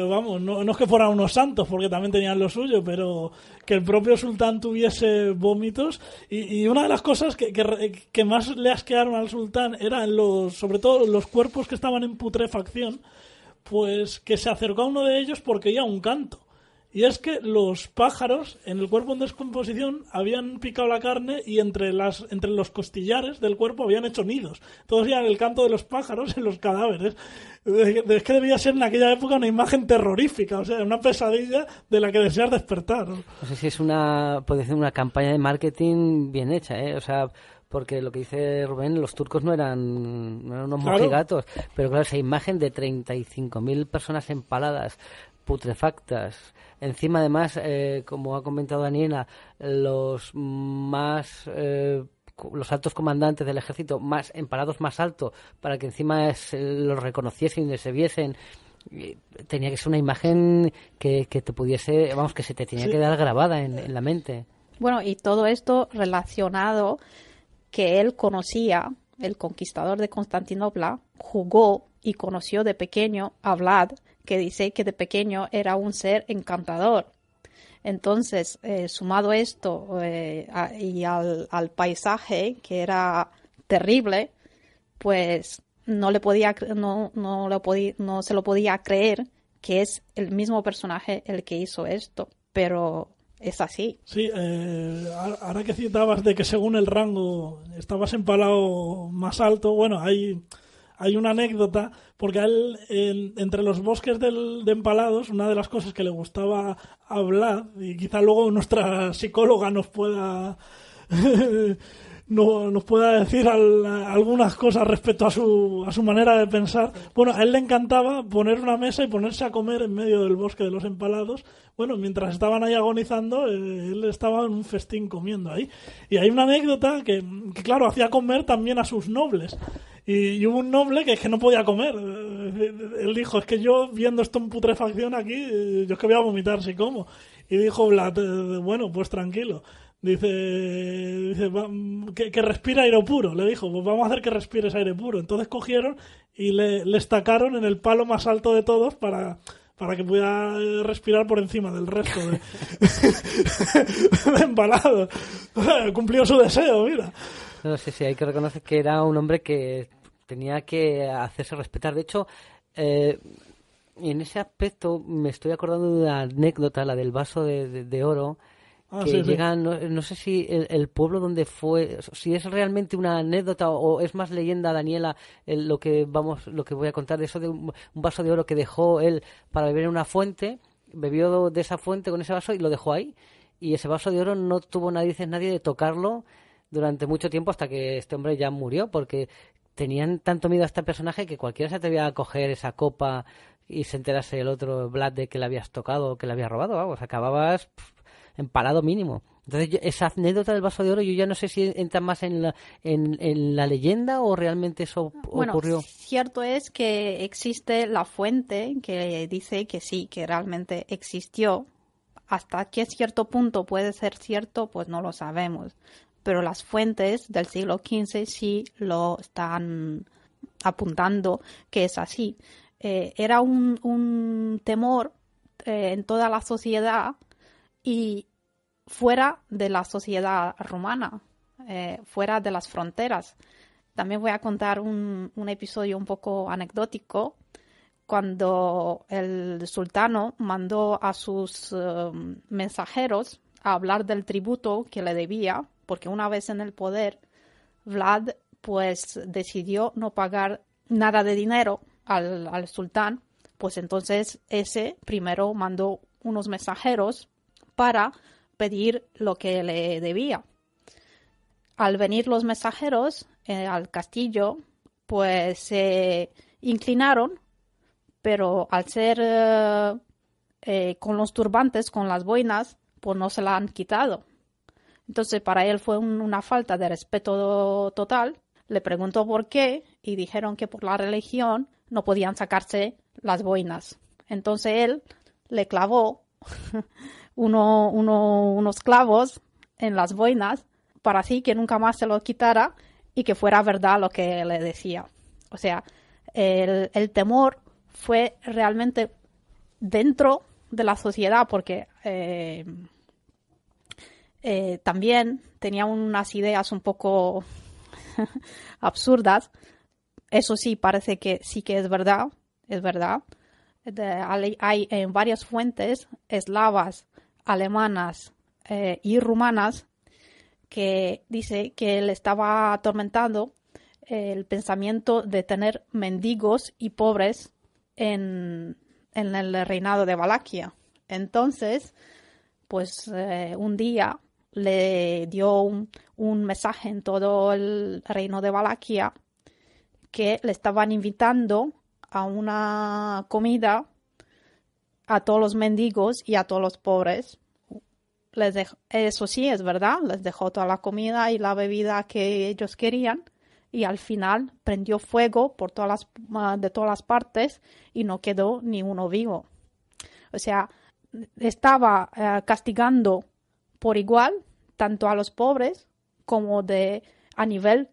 vamos, no es que fueran unos santos, porque también tenían lo suyo, pero que el propio sultán tuviese vómitos. Y una de las cosas que más le asquearon al sultán eran sobre todo los cuerpos que estaban en putrefacción, pues que se acercó a uno de ellos porque oía un canto. Y es que los pájaros en el cuerpo en descomposición habían picado la carne y entre los costillares del cuerpo habían hecho nidos. Entonces ya el canto de los pájaros en los cadáveres. Es que debía ser en aquella época una imagen terrorífica, o sea, una pesadilla de la que deseas despertar. No sé si es puede ser una campaña de marketing bien hecha, ¿eh? O sea, porque lo que dice Rubén, los turcos no eran unos mojigatos, pero claro, esa imagen de 35.000 personas empaladas, putrefactas. Encima, además, como ha comentado Daniela, los altos comandantes del ejército más empalados más alto, para que encima los reconociesen y se viesen. Tenía que ser una imagen que te pudiese, vamos, que se te tenía que dar grabada en la mente. Bueno, y todo esto relacionado que él conocía, el conquistador de Constantinopla, jugó y conoció de pequeño a Vlad, que dice que de pequeño era un ser encantador. Entonces, sumado esto y al paisaje, que era terrible, pues no se lo podía creer que es el mismo personaje el que hizo esto, pero es así. Sí, ahora que citabas de que según el rango estabas empalado más alto, bueno, hay una anécdota, porque a él, entre los bosques de empalados, una de las cosas que le gustaba hablar, y quizá luego nuestra psicóloga nos pueda nos pueda decir algunas cosas respecto a su manera de pensar. Bueno, a él le encantaba poner una mesa y ponerse a comer en medio del bosque de los empalados. Bueno, mientras estaban ahí agonizando, él estaba en un festín comiendo ahí. Y hay una anécdota que claro, hacía comer también a sus nobles. Y hubo un noble que es que no podía comer. Él dijo, es que yo viendo esto en putrefacción aquí, yo es que voy a vomitar si como. Y dijo Vlad, bueno, pues tranquilo. Dice que respira aire puro. Le dijo, pues vamos a hacer que respires aire puro. Entonces cogieron y le estacaron en el palo más alto de todos para que pudiera respirar por encima del resto de empalados. Cumplió su deseo, mira. No sé si hay que reconocer que era un hombre que tenía que hacerse respetar. De hecho, en ese aspecto me estoy acordando de una anécdota, la del vaso de oro, que sí, llegan, no sé si el pueblo donde fue, si es realmente una anécdota o es más leyenda, Daniela, lo que voy a contar de eso, de un vaso de oro que dejó él para beber en una fuente, bebió de esa fuente con ese vaso y lo dejó ahí, y ese vaso de oro no tuvo nadie de tocarlo durante mucho tiempo hasta que este hombre ya murió, porque tenían tanto miedo a este personaje que cualquiera se atrevía a coger esa copa y se enterase el otro Vlad de que le habías tocado o que le habías robado, vamos, acababas empalado mínimo. Entonces esa anécdota del vaso de oro yo ya no sé si entra más en la leyenda o realmente eso ocurrió. Bueno, cierto es que existe la fuente que dice que sí, que realmente existió. Hasta qué cierto punto puede ser cierto, pues no lo sabemos. Pero las fuentes del siglo XV sí lo están apuntando que es así. Era un temor en toda la sociedad y fuera de la sociedad rumana, fuera de las fronteras. También voy a contar un episodio un poco anecdótico. cuando el sultano mandó a sus mensajeros a hablar del tributo que le debía, porque una vez en el poder, Vlad pues decidió no pagar nada de dinero al sultán, pues entonces ese primero mandó unos mensajeros para pedir lo que le debía. Al venir los mensajeros al castillo, pues se inclinaron, pero al ser con los turbantes, con las boinas, pues no se la han quitado. Entonces para él fue una falta de respeto total. Le preguntó por qué y dijeron que por la religión no podían sacarse las boinas. Entonces él le clavó unos clavos en las boinas para así que nunca más se lo quitara y que fuera verdad lo que le decía. O sea, el temor fue realmente dentro de la sociedad porque también tenía unas ideas un poco absurdas. Eso sí, parece que sí que es verdad. Hay en varias fuentes eslavas, alemanas y rumanas que dice que él estaba atormentando el pensamiento de tener mendigos y pobres en el reinado de Valaquia. Entonces, pues un día le dio un mensaje en todo el reino de Valaquia que le estaban invitando a una comida a todos los mendigos y a todos los pobres. Eso sí, es verdad, les dejó toda la comida y la bebida que ellos querían y al final prendió fuego de todas las partes y no quedó ni uno vivo. O sea, estaba castigando por igual tanto a los pobres como a nivel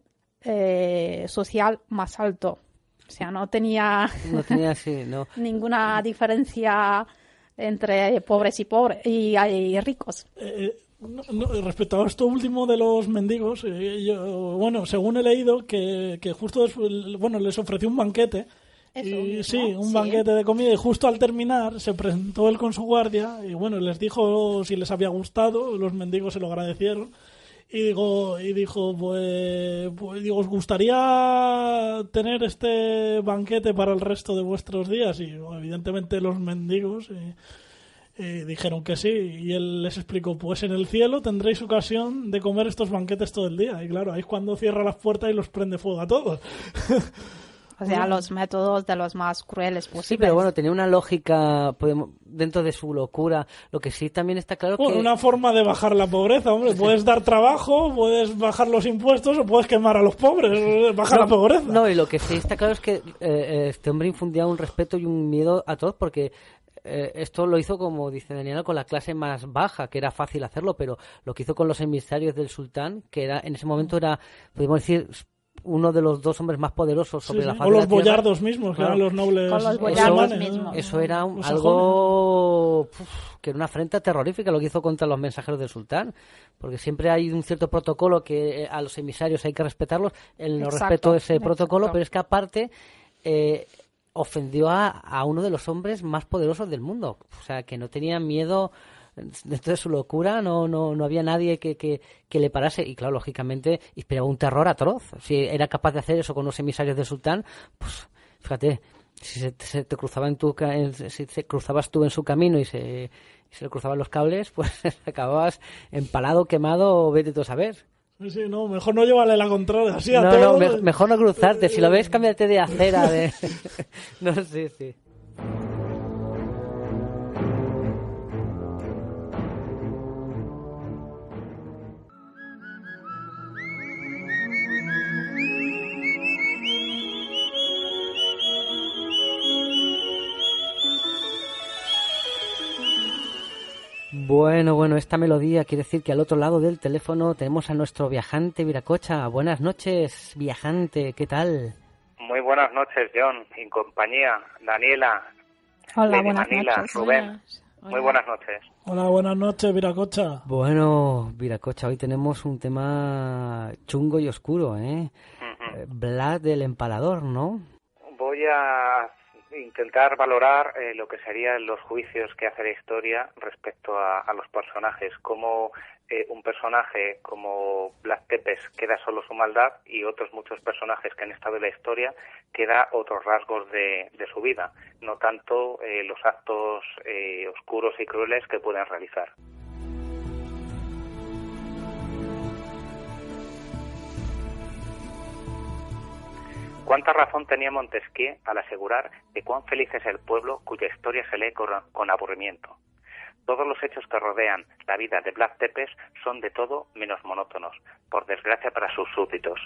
social más alto. O sea, no tenía ninguna diferencia entre pobres y ricos. Respecto a esto último de los mendigos, según he leído que justo después, les ofreció un banquete. Banquete de comida, y justo al terminar se presentó él con su guardia y les dijo si les había gustado. Los mendigos se lo agradecieron y dijo ¿os gustaría tener este banquete para el resto de vuestros días? Y evidentemente los mendigos dijeron que sí, y él les explicó, pues en el cielo tendréis ocasión de comer estos banquetes todo el día. Y claro, ahí es cuando cierra las puertas y los prende fuego a todos. O sea, los métodos de los más crueles posibles. Sí, pero bueno, tenía una lógica dentro de su locura. Lo que sí también está claro que... Una forma de bajar la pobreza, hombre. Puedes dar trabajo, puedes bajar los impuestos o puedes quemar a los pobres, bajar la pobreza. No, y lo que sí está claro es que este hombre infundía un respeto y un miedo a todos porque... esto lo hizo, como dice Daniela, con la clase más baja, que era fácil hacerlo, pero lo que hizo con los emisarios del sultán, que en ese momento era, podemos decir, uno de los dos hombres más poderosos sobre la faz de la tierra. O los boyardos mismos, que eran los nobles. Con los boyardos mismos. Eso era algo que era una afrenta terrorífica lo que hizo contra los mensajeros del sultán, porque siempre hay un cierto protocolo que a los emisarios hay que respetarlos. Él no respetó ese protocolo, pero es que aparte ofendió a uno de los hombres más poderosos del mundo. O sea, que no tenía miedo. Dentro de su locura no había nadie que le parase, y claro, lógicamente inspiraba un terror atroz. Si era capaz de hacer eso con los emisarios del sultán, pues fíjate, si se te cruzaba si te cruzabas tú en su camino y se le cruzaban los cables, pues acababas empalado, quemado, o vete tú a saber. Sí, no, mejor no llevarle la contraria así a todos. No, mejor no cruzarte. Si lo ves, cámbiate de acera. No, sí. Bueno, esta melodía quiere decir que al otro lado del teléfono tenemos a nuestro viajante Viracocha. Buenas noches, viajante, ¿qué tal? Muy buenas noches, John, y compañía, Daniela, Hola, buenas Manila, noches. Rubén. Hola. Muy buenas noches. Hola, buenas noches, Viracocha. Bueno, Viracocha, hoy tenemos un tema chungo y oscuro, ¿eh? Uh-huh. Vlad del Empalador, ¿no? Voy a intentar valorar lo que serían los juicios que hace la historia respecto a los personajes, cómo un personaje como Vlad Tepes queda solo su maldad y otros muchos personajes que han estado en la historia queda otros rasgos de su vida, no tanto los actos oscuros y crueles que pueden realizar. ¿Cuánta razón tenía Montesquieu al asegurar que cuán feliz es el pueblo cuya historia se lee con aburrimiento? Todos los hechos que rodean la vida de Vlad Tepes son de todo menos monótonos, por desgracia para sus súbditos.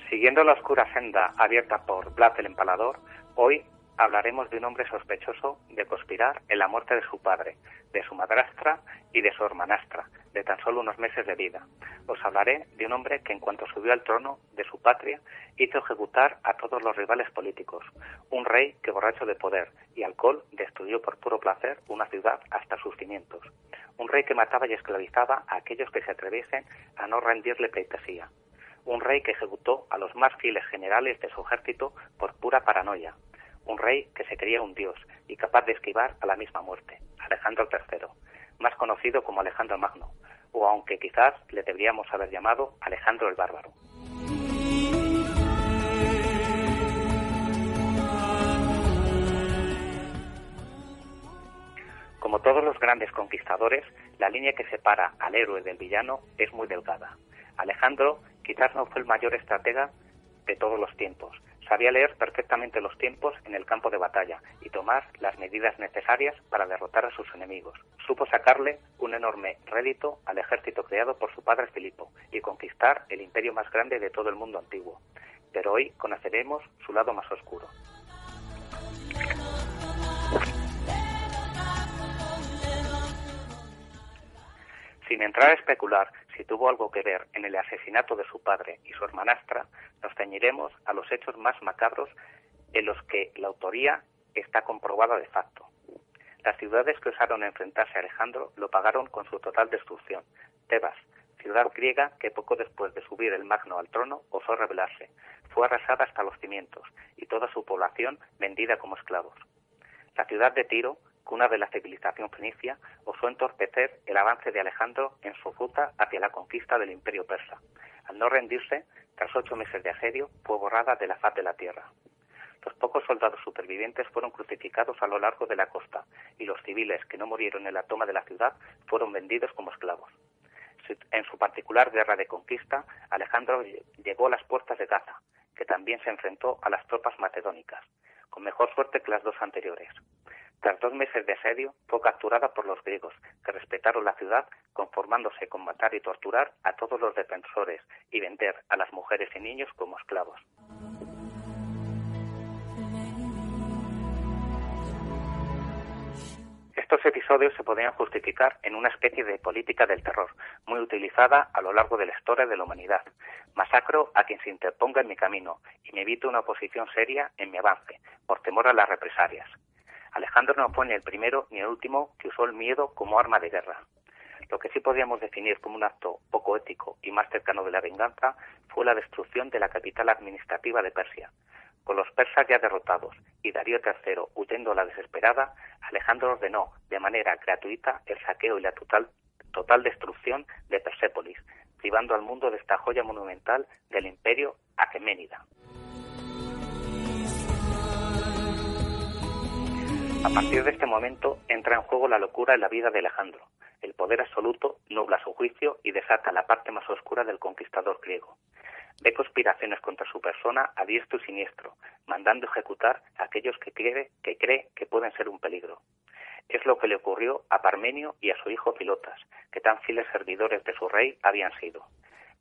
Siguiendo la oscura senda abierta por Vlad el Empalador, hoy hablaremos de un hombre sospechoso de conspirar en la muerte de su padre, de su madrastra y de su hermanastra, de tan solo unos meses de vida. Os hablaré de un hombre que en cuanto subió al trono de su patria hizo ejecutar a todos los rivales políticos, un rey que borracho de poder y alcohol destruyó por puro placer una ciudad hasta sus cimientos, un rey que mataba y esclavizaba a aquellos que se atreviesen a no rendirle pleitesía, un rey que ejecutó a los más fieles generales de su ejército por pura paranoia, un rey que se creía un dios y capaz de esquivar a la misma muerte, Alejandro III, más conocido como Alejandro Magno, o aunque quizás le deberíamos haber llamado Alejandro el Bárbaro. Como todos los grandes conquistadores, la línea que separa al héroe del villano es muy delgada. Alejandro quizás no fue el mayor estratega de todos los tiempos. Sabía leer perfectamente los tiempos en el campo de batalla y tomar las medidas necesarias para derrotar a sus enemigos. Supo sacarle un enorme rédito al ejército creado por su padre Filipo y conquistar el imperio más grande de todo el mundo antiguo. Pero hoy conoceremos su lado más oscuro. Sin entrar a especular si tuvo algo que ver en el asesinato de su padre y su hermanastra, nos ceñiremos a los hechos más macabros en los que la autoría está comprobada de facto. Las ciudades que osaron enfrentarse a Alejandro lo pagaron con su total destrucción. Tebas, ciudad griega que poco después de subir el Magno al trono osó rebelarse, fue arrasada hasta los cimientos y toda su población vendida como esclavos. La ciudad de Tiro, cuna de la civilización fenicia, osó entorpecer el avance de Alejandro en su ruta hacia la conquista del imperio persa. Al no rendirse, tras 8 meses de asedio, fue borrada de la faz de la tierra. Los pocos soldados supervivientes fueron crucificados a lo largo de la costa y los civiles que no murieron en la toma de la ciudad fueron vendidos como esclavos. En su particular guerra de conquista, Alejandro llegó a las puertas de Gaza, que también se enfrentó a las tropas macedónicas, con mejor suerte que las dos anteriores. Tras 2 meses de asedio, fue capturada por los griegos, que respetaron la ciudad, conformándose con matar y torturar a todos los defensores y vender a las mujeres y niños como esclavos. Estos episodios se podrían justificar en una especie de política del terror, muy utilizada a lo largo de la historia de la humanidad. Masacro a quien se interponga en mi camino y me evito una oposición seria en mi avance, por temor a las represalias. Alejandro no fue ni el primero ni el último que usó el miedo como arma de guerra. Lo que sí podríamos definir como un acto poco ético y más cercano de la venganza fue la destrucción de la capital administrativa de Persia. Con los persas ya derrotados y Darío III huyendo a la desesperada, Alejandro ordenó de manera gratuita el saqueo y la total destrucción de Persépolis, privando al mundo de esta joya monumental del imperio aqueménida. A partir de este momento entra en juego la locura en la vida de Alejandro. El poder absoluto nubla su juicio y desata la parte más oscura del conquistador griego. Ve conspiraciones contra su persona a diestro y siniestro, mandando ejecutar a aquellos que cree que pueden ser un peligro. Es lo que le ocurrió a Parmenio y a su hijo Filotas, que tan fieles servidores de su rey habían sido.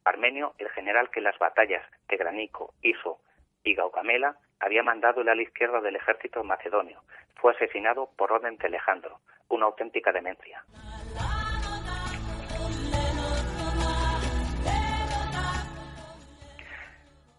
Parmenio, el general que en las batallas de Granico, Iso y Gaugamela había mandado el ala izquierda del ejército macedonio, fue asesinado por orden de Alejandro, una auténtica demencia.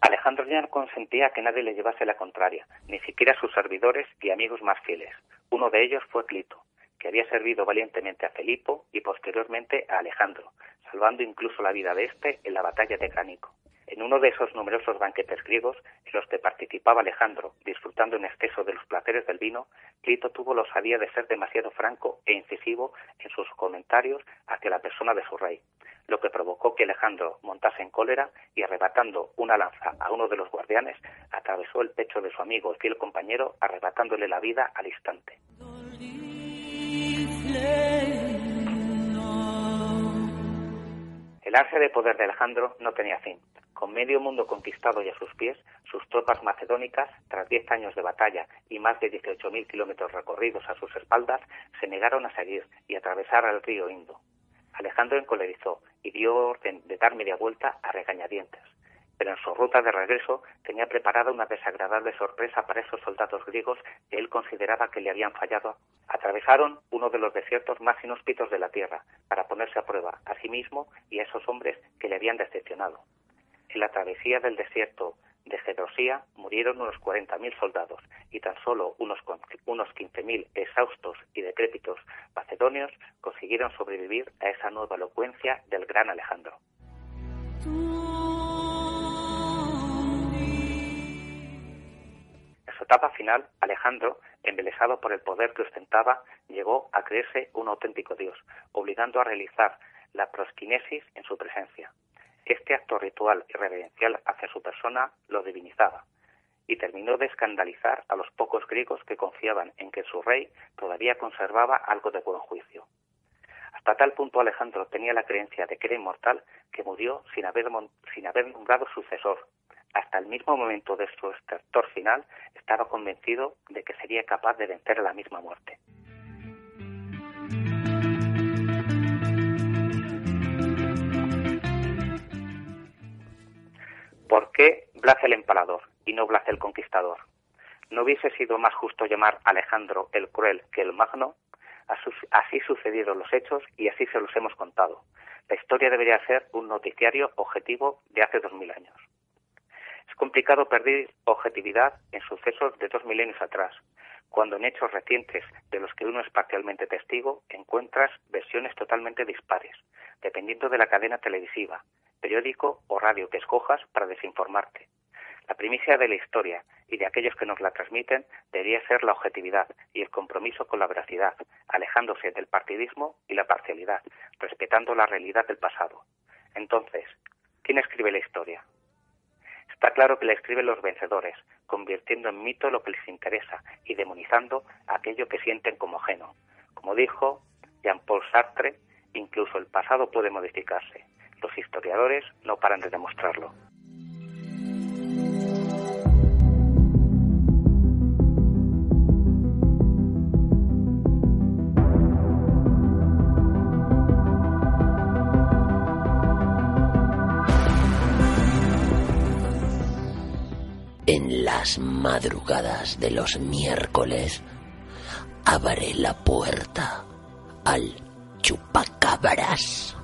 Alejandro ya no consentía que nadie le llevase la contraria, ni siquiera sus servidores y amigos más fieles. Uno de ellos fue Clito, que había servido valientemente a Filipo y posteriormente a Alejandro, salvando incluso la vida de este en la batalla de Gránico. En uno de esos numerosos banquetes griegos en los que participaba Alejandro, disfrutando en exceso de los placeres del vino, Clito tuvo la osadía de ser demasiado franco e incisivo en sus comentarios hacia la persona de su rey, lo que provocó que Alejandro montase en cólera y, arrebatando una lanza a uno de los guardianes, atravesó el pecho de su amigo y fiel compañero, arrebatándole la vida al instante. El ansia de poder de Alejandro no tenía fin. Con medio mundo conquistado y a sus pies, sus tropas macedónicas, tras 10 años de batalla y más de 18.000 kilómetros recorridos a sus espaldas, se negaron a seguir y atravesar el río Indo. Alejandro encolerizó y dio orden de dar media vuelta a regañadientes. Pero en su ruta de regreso tenía preparada una desagradable sorpresa para esos soldados griegos que él consideraba que le habían fallado. Atravesaron uno de los desiertos más inhóspitos de la tierra para ponerse a prueba a sí mismo y a esos hombres que le habían decepcionado. En la travesía del desierto de Gedrosía murieron unos 40.000 soldados y tan solo unos 15.000 exhaustos y decrépitos macedonios consiguieron sobrevivir a esa nueva elocuencia del gran Alejandro. En su etapa final, Alejandro, embelesado por el poder que ostentaba, llegó a creerse un auténtico dios, obligando a realizar la prosquinesis en su presencia. Este acto ritual y reverencial hacia su persona lo divinizaba y terminó de escandalizar a los pocos griegos que confiaban en que su rey todavía conservaba algo de buen juicio. Hasta tal punto Alejandro tenía la creencia de que era inmortal que murió sin haber nombrado sucesor. Hasta el mismo momento de su estertor final estaba convencido de que sería capaz de vencer a la misma muerte. ¿Por qué Blas el Empalador y no Blas el Conquistador? ¿No hubiese sido más justo llamar a Alejandro el Cruel que el Magno? Así sucedieron los hechos y así se los hemos contado. La historia debería ser un noticiario objetivo de hace 2000 años. Es complicado perder objetividad en sucesos de 2 milenios atrás, cuando en hechos recientes de los que uno es parcialmente testigo encuentras versiones totalmente dispares, dependiendo de la cadena televisiva, periódico o radio que escojas para desinformarte. La primicia de la historia y de aquellos que nos la transmiten debería ser la objetividad y el compromiso con la veracidad, alejándose del partidismo y la parcialidad, respetando la realidad del pasado. Entonces, ¿quién escribe la historia? Está claro que la escriben los vencedores, convirtiendo en mito lo que les interesa y demonizando aquello que sienten como ajeno. Como dijo Jean-Paul Sartre, incluso el pasado puede modificarse. Los historiadores no paran de demostrarlo. En las madrugadas de los miércoles, abre la puerta al chupacabras.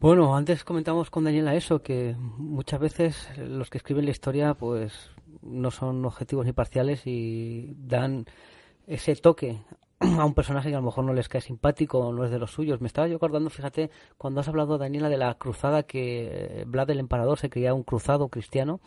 Bueno, antes comentamos con Daniela eso, que muchas veces los que escriben la historia pues no son objetivos ni parciales y dan ese toque a un personaje que a lo mejor no les cae simpático o no es de los suyos. Me estaba yo acordando, fíjate, cuando has hablado, Daniela, de la cruzada que Vlad el Empalador se creía un cruzado cristiano.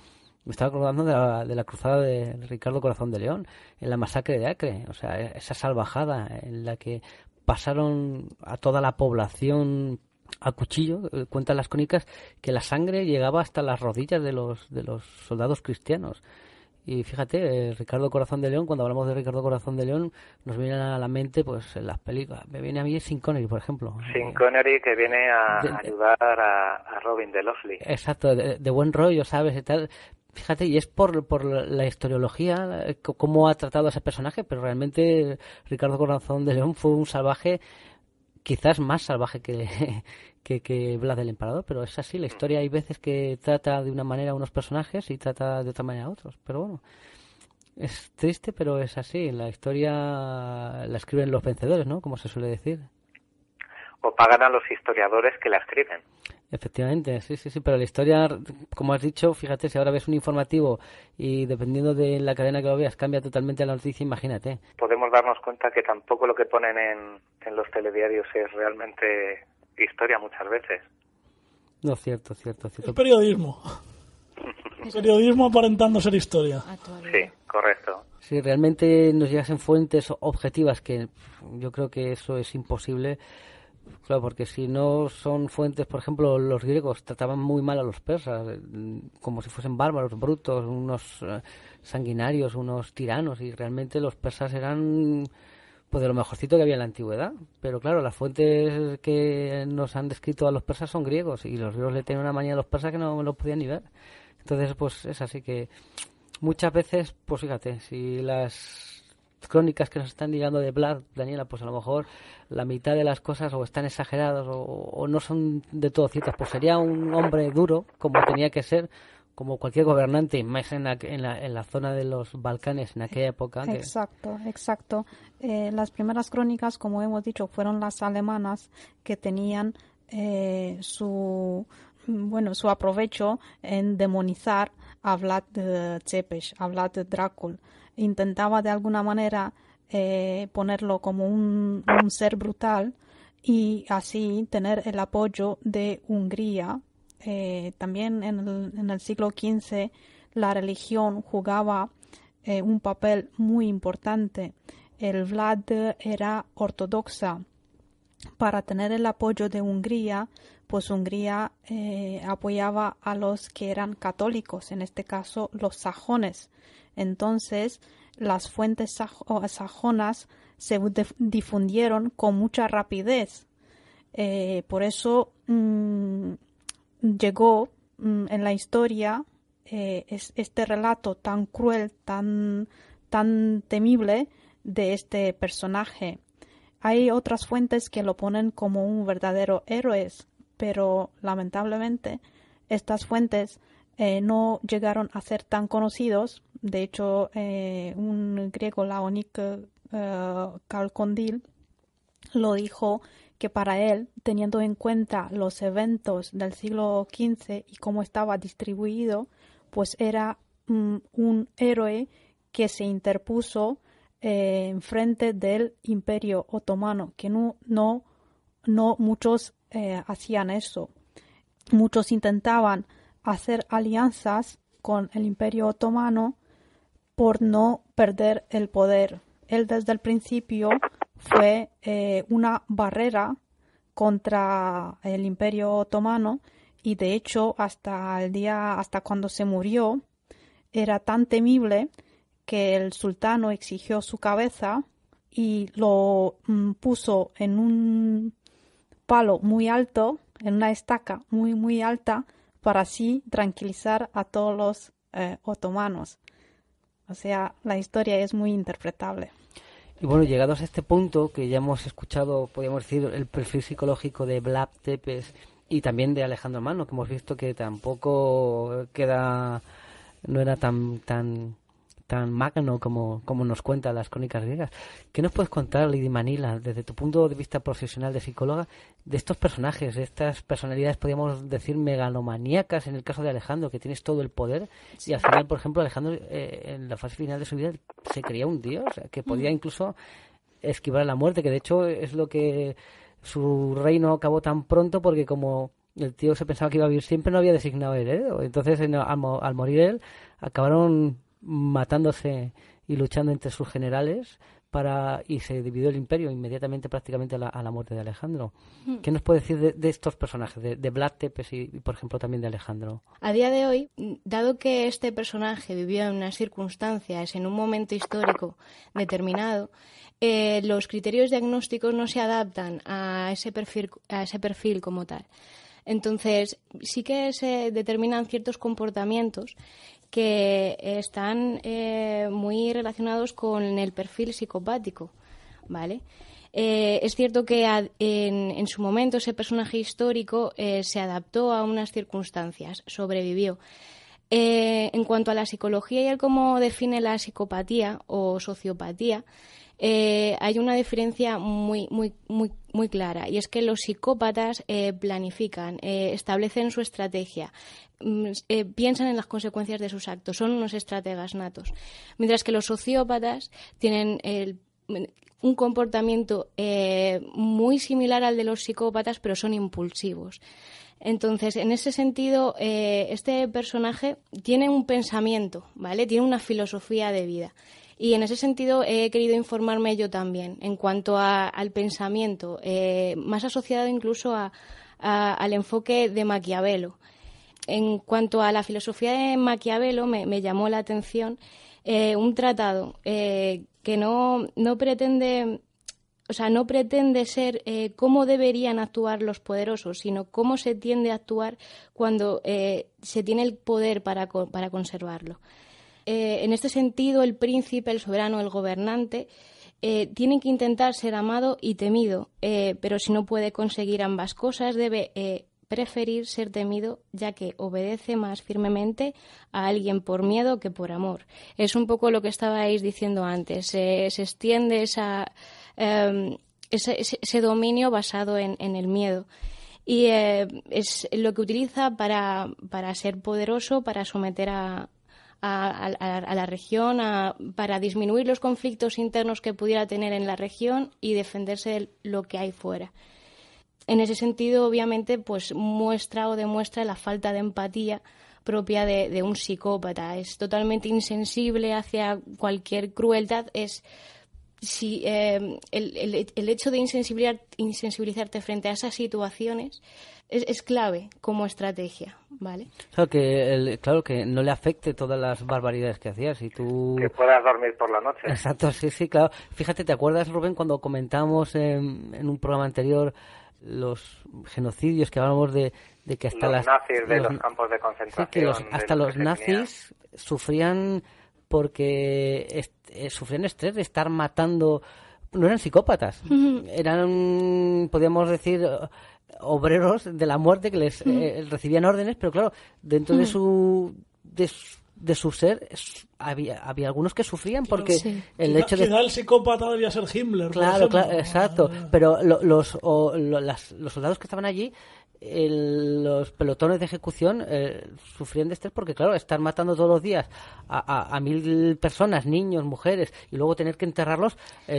Me estaba acordando de la cruzada de Ricardo Corazón de León, en la masacre de Acre. O sea, esa salvajada en la que pasaron a toda la población a cuchillo. Cuentan las crónicas que la sangre llegaba hasta las rodillas de los soldados cristianos. Y fíjate, Ricardo Corazón de León, cuando hablamos de Ricardo Corazón de León, nos vienen a la mente pues las películas. Me viene a mí Sean Connery, por ejemplo. Sean Connery, que viene a ayudar a Robin de Locksley. Exacto, de buen rollo, ¿sabes? Y tal. Fíjate, y es por la historiología, cómo ha tratado a ese personaje, pero realmente Ricardo Corazón de León fue un salvaje, quizás más salvaje que Vlad el Empalador, pero es así, la historia hay veces que trata de una manera a unos personajes y trata de otra manera a otros, pero bueno, es triste, pero es así, la historia la escriben los vencedores, ¿no? Como se suele decir. o pagan a los historiadores que la escriben. Efectivamente, sí, pero la historia, como has dicho, fíjate, si ahora ves un informativo y dependiendo de la cadena que lo veas cambia totalmente la noticia, imagínate. Podemos darnos cuenta que tampoco lo que ponen en los telediarios es realmente historia muchas veces. No, cierto. Es periodismo. Periodismo aparentando ser historia. Sí, correcto. Si realmente nos llegasen fuentes objetivas, que yo creo que eso es imposible. Claro, porque si no son fuentes, por ejemplo, los griegos trataban muy mal a los persas, como si fuesen bárbaros, brutos, unos sanguinarios, unos tiranos, y realmente los persas eran pues de lo mejorcito que había en la antigüedad. Pero claro, las fuentes que nos han descrito a los persas son griegos, y los griegos le tenían una manía a los persas que no lo podían ni ver. Entonces, pues es así que muchas veces, pues fíjate, si las crónicas que nos están llegando de Vlad, Daniela, pues a lo mejor la mitad de las cosas o están exageradas o no son de todo ciertas, pues sería un hombre duro, como tenía que ser, como cualquier gobernante, más en la zona de los Balcanes en aquella época. Exacto. Las primeras crónicas, como hemos dicho, fueron las alemanas, que tenían su aprovecho en demonizar a Vlad Tepes, a Vlad Dracul. Intentaba de alguna manera ponerlo como un ser brutal y así tener el apoyo de Hungría. También en el siglo XV la religión jugaba un papel muy importante. El Vlad era ortodoxa. Para tener el apoyo de Hungría, pues Hungría apoyaba a los que eran católicos, en este caso los sajones. Entonces, las fuentes sajonas se difundieron con mucha rapidez. Por eso llegó en la historia este relato tan cruel, tan temible de este personaje. Hay otras fuentes que lo ponen como un verdadero héroe, pero lamentablemente estas fuentes no llegaron a ser tan conocidos. De hecho, un griego, Laonik Chalcondil, lo dijo que para él, teniendo en cuenta los eventos del siglo XV y cómo estaba distribuido, pues era un héroe que se interpuso en frente del Imperio Otomano, que no muchos hacían eso. Muchos intentaban hacer alianzas con el Imperio Otomano por no perder el poder. Él desde el principio fue una barrera contra el Imperio Otomano y de hecho hasta cuando se murió era tan temible que el sultano exigió su cabeza y lo puso en un palo muy alto, en una estaca muy muy alta, para así tranquilizar a todos los otomanos. O sea, la historia es muy interpretable. Y bueno, llegados a este punto, que ya hemos escuchado, podríamos decir, el perfil psicológico de Vlad Tepes y también de Alejandro Magno, que hemos visto que tampoco no era tan magno como nos cuentan las crónicas griegas. ¿Qué nos puedes contar, Lady Manila, desde tu punto de vista profesional de psicóloga, de estos personajes, de estas personalidades, podríamos decir, megalomaníacas, en el caso de Alejandro, que tienes todo el poder, y al final, por ejemplo, Alejandro, en la fase final de su vida, se creía un dios, que podía incluso esquivar la muerte, que de hecho es lo que su reino acabó tan pronto, porque como el tío se pensaba que iba a vivir siempre, no había designado heredero. Entonces, al morir él, acabaron matándose y luchando entre sus generales y se dividió el imperio inmediatamente prácticamente a la muerte de Alejandro. ¿Qué nos puede decir de estos personajes, de Vlad Tepes y, por ejemplo, también de Alejandro? A día de hoy, dado que este personaje vivió en unas circunstancias, en un momento histórico determinado, los criterios diagnósticos no se adaptan a ese perfil como tal. Entonces, sí que se determinan ciertos comportamientos que están muy relacionados con el perfil psicopático, ¿vale? Es cierto que en su momento ese personaje histórico se adaptó a unas circunstancias, sobrevivió. En cuanto a la psicología y el cómo define la psicopatía o sociopatía, hay una diferencia muy muy clara, y es que los psicópatas planifican, establecen su estrategia, piensan en las consecuencias de sus actos, son unos estrategas natos, mientras que los sociópatas tienen un comportamiento muy similar al de los psicópatas, pero son impulsivos. Entonces, en ese sentido, este personaje tiene un pensamiento, ¿vale? Tiene una filosofía de vida. Y en ese sentido he querido informarme yo también en cuanto al pensamiento, más asociado incluso al enfoque de Maquiavelo. En cuanto a la filosofía de Maquiavelo, me llamó la atención un tratado que no pretende... O sea, no pretende ser cómo deberían actuar los poderosos, sino cómo se tiende a actuar cuando se tiene el poder para conservarlo. En este sentido, el príncipe, el soberano, el gobernante, tiene que intentar ser amado y temido, pero si no puede conseguir ambas cosas, debe preferir ser temido, ya que obedece más firmemente a alguien por miedo que por amor. Es un poco lo que estabais diciendo antes. Se extiende ese dominio basado en el miedo. Y es lo que utiliza para ser poderoso, para someter a la región, para disminuir los conflictos internos que pudiera tener en la región y defenderse de lo que hay fuera. En ese sentido, obviamente, pues muestra o demuestra la falta de empatía propia de un psicópata. Es totalmente insensible hacia cualquier crueldad. El hecho de insensibilizarte frente a esas situaciones es clave como estrategia, ¿vale? Claro que no le afecte todas las barbaridades que hacías y tú... Que puedas dormir por la noche. Exacto, sí, claro. Fíjate, ¿te acuerdas, Rubén, cuando comentábamos en un programa anterior los genocidios, que hablábamos de que hasta los nazis de los campos de concentración... Sí, que hasta los nazis sufrían porque sufrían estrés de estar matando. No eran psicópatas, eran, podríamos decir, obreros de la muerte que les recibían órdenes, pero claro, dentro de su ser había algunos que sufrían porque el hecho de... Quizá el psicópata debía ser Himmler. Claro, exacto, pero los soldados que estaban allí, los pelotones de ejecución sufrían de estrés porque, claro, estar matando todos los días a 1000 personas, niños, mujeres, y luego tener que enterrarlos,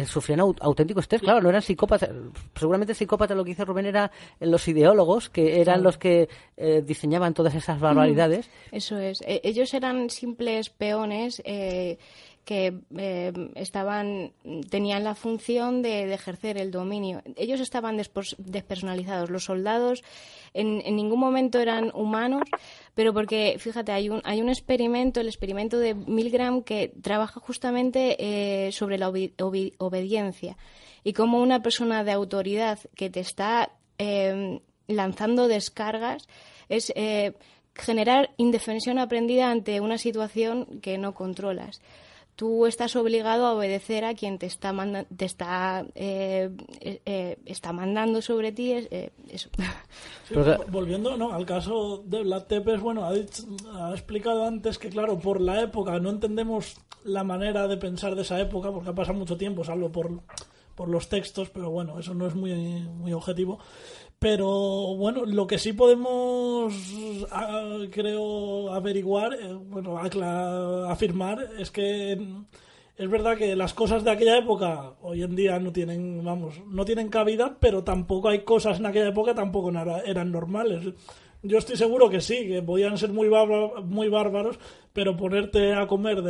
sufrían auténtico estrés. Claro, no eran psicópatas. Seguramente psicópatas, lo que dice Rubén, era los ideólogos, que eran los que diseñaban todas esas barbaridades. Eso es. Ellos eran simples peones que tenían la función de ejercer el dominio. Ellos estaban despersonalizados. Los soldados en ningún momento eran humanos, pero porque, fíjate, hay un experimento, el experimento de Milgram, que trabaja justamente sobre la obediencia y cómo una persona de autoridad que te está lanzando descargas es generar indefensión aprendida ante una situación que no controlas. Tú estás obligado a obedecer a quien te está mandando sobre ti. Eso. Sí, volviendo al caso de Vlad Tepes, ha explicado antes que, claro, por la época no entendemos la manera de pensar de esa época, porque ha pasado mucho tiempo, salvo por los textos, pero bueno, eso no es muy objetivo. Pero bueno, lo que sí podemos, creo, averiguar, afirmar, es que es verdad que las cosas de aquella época hoy en día no tienen cabida, pero tampoco hay cosas en aquella época tampoco eran normales. Yo estoy seguro que sí, que podían ser muy bárbaros, pero ponerte a comer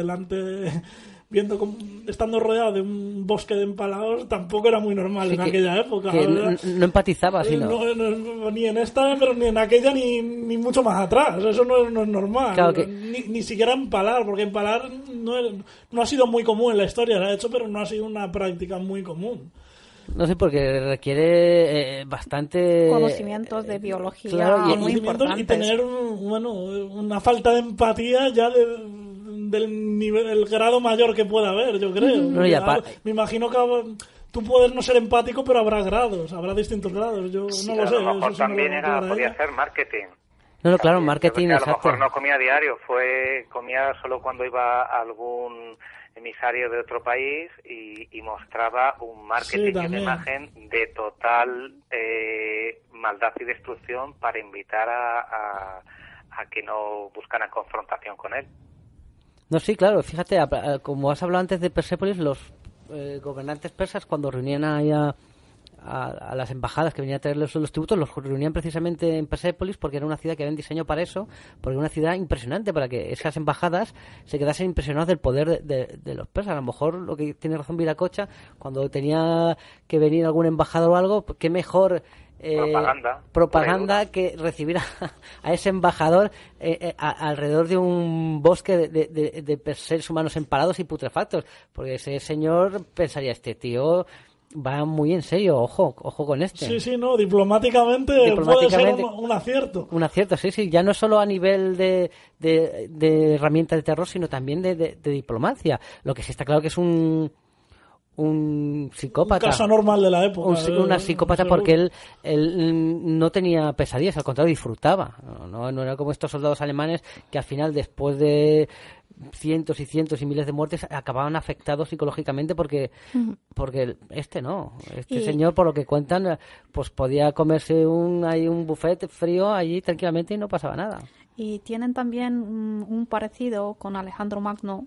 estando rodeado de un bosque de empalados tampoco era muy normal en aquella época. No empatizaba, sino... No, ni en esta, pero ni en aquella, ni mucho más atrás. Eso no es normal. Claro que... ni siquiera empalar, porque empalar no ha sido muy común en la historia, se ha hecho, pero no ha sido una práctica muy común. No sé, porque requiere bastante... conocimientos de biología, claro, muy importantes. Y tener una falta de empatía ya del nivel, el grado mayor que pueda haber, yo creo. Me imagino que tú puedes no ser empático, pero habrá grados, habrá distintos grados. Yo no lo sé. A lo mejor también podía ser marketing. No, claro, marketing, a lo exacto. mejor no comía diario, comía solo cuando iba a algún emisario de otro país y mostraba un marketing y una imagen de total maldad y destrucción para invitar a que no buscaran confrontación con él. No, sí, claro, fíjate, como has hablado antes de Persépolis, los gobernantes persas cuando reunían ahí a las embajadas que venían a traerles los tributos, los reunían precisamente en Persépolis porque era una ciudad que había un diseño para eso, porque era una ciudad impresionante para que esas embajadas se quedasen impresionados del poder de los persas. A lo mejor lo que tiene razón Viracocha, cuando tenía que venir algún embajador o algo, qué mejor propaganda que recibir a ese embajador alrededor de un bosque de seres humanos empalados y putrefactos, porque ese señor pensaría, este tío va muy en serio, ojo con este. Sí, no, diplomáticamente puede ser un acierto. Un acierto, sí, ya no solo a nivel de herramienta de terror, sino también de diplomacia. Lo que sí está claro que es un psicópata. Un caso normal de la época. Una psicópata porque él no tenía pesadillas, al contrario, disfrutaba. No era como estos soldados alemanes que al final, después de cientos y cientos y miles de muertes, acababan afectados psicológicamente porque señor, por lo que cuentan, pues podía comerse un buffet frío allí tranquilamente y no pasaba nada. Y tienen también un parecido con Alejandro Magno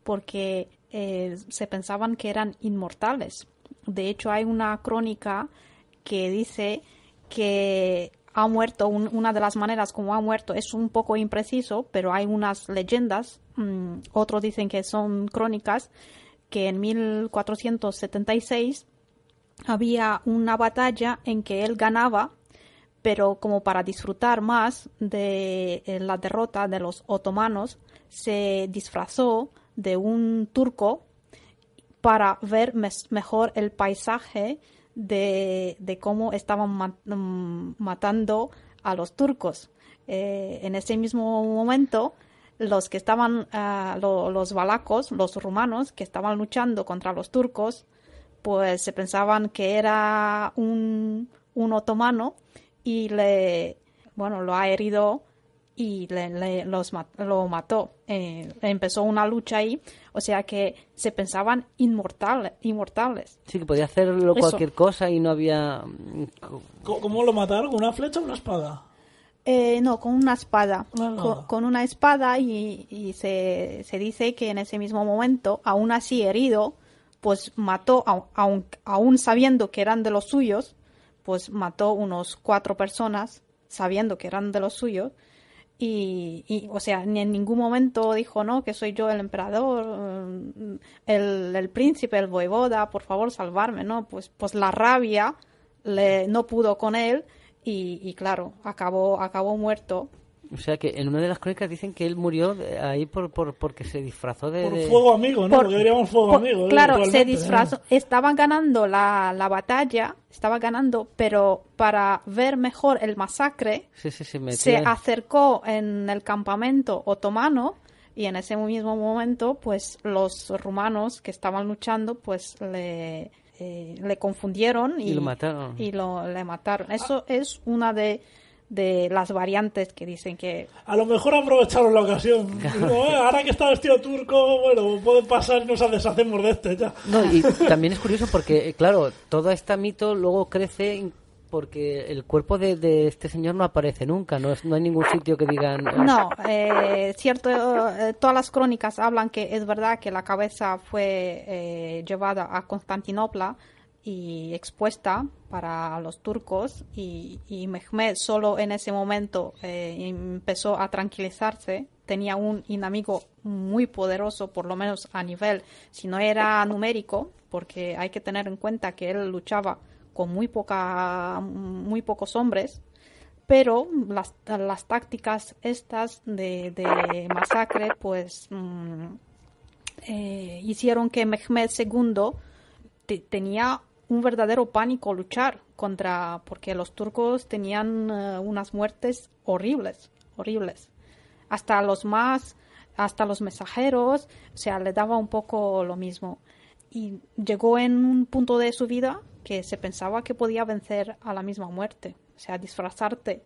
porque se pensaban que eran inmortales. De hecho, hay una crónica que dice que ha muerto, una de las maneras como ha muerto es un poco impreciso, pero hay unas leyendas, otros dicen que son crónicas, que en 1476 había una batalla en que él ganaba, pero como para disfrutar más de la derrota de los otomanos, se disfrazó de un turco para ver mejor el paisaje de cómo estaban matando a los turcos. En ese mismo momento, los que estaban, los valacos, los rumanos, que estaban luchando contra los turcos, pues se pensaban que era un otomano y lo ha herido y lo mató. Empezó una lucha ahí, o sea que se pensaban inmortales. Sí, que podía hacerlo cualquier cosa y no había... ¿Cómo lo mataron? ¿Con una flecha o una espada? No, con una espada. Con una espada y se dice que en ese mismo momento, aún así herido, pues mató, aún sabiendo que eran de los suyos, pues mató unos 4 personas sabiendo que eran de los suyos. Y o sea, ni en ningún momento dijo, no, que soy yo el emperador, el príncipe, el voivoda, por favor salvarme, ¿no? Pues la rabia no pudo con él y claro, acabó muerto. O sea que en una de las crónicas dicen que él murió ahí porque se disfrazó de... Por fuego amigo, ¿no? Porque diríamos fuego amigo. Claro, se disfrazó. Estaban ganando la batalla, pero para ver mejor el masacre, se acercó en el campamento otomano y en ese mismo momento, pues los rumanos que estaban luchando, pues le confundieron y lo mataron. Le mataron. Eso es una de las variantes que dicen que... A lo mejor aprovecharon la ocasión. Ahora que está vestido turco, bueno, puede pasar y nos deshacemos de este ya. No, y también es curioso porque, claro, todo este mito luego crece porque el cuerpo de este señor no aparece nunca, no hay ningún sitio que digan... No, cierto, todas las crónicas hablan que es verdad que la cabeza fue llevada a Constantinopla y expuesta para los turcos y Mehmed solo en ese momento empezó a tranquilizarse. Tenía un enemigo muy poderoso, por lo menos a nivel, si no era numérico, porque hay que tener en cuenta que él luchaba con muy pocos hombres, pero las tácticas estas de masacre pues hicieron que Mehmed II tenía un verdadero pánico luchar porque los turcos tenían unas muertes horribles. Hasta los mensajeros, o sea, le daba un poco lo mismo. Y llegó en un punto de su vida que se pensaba que podía vencer a la misma muerte, o sea, disfrazarte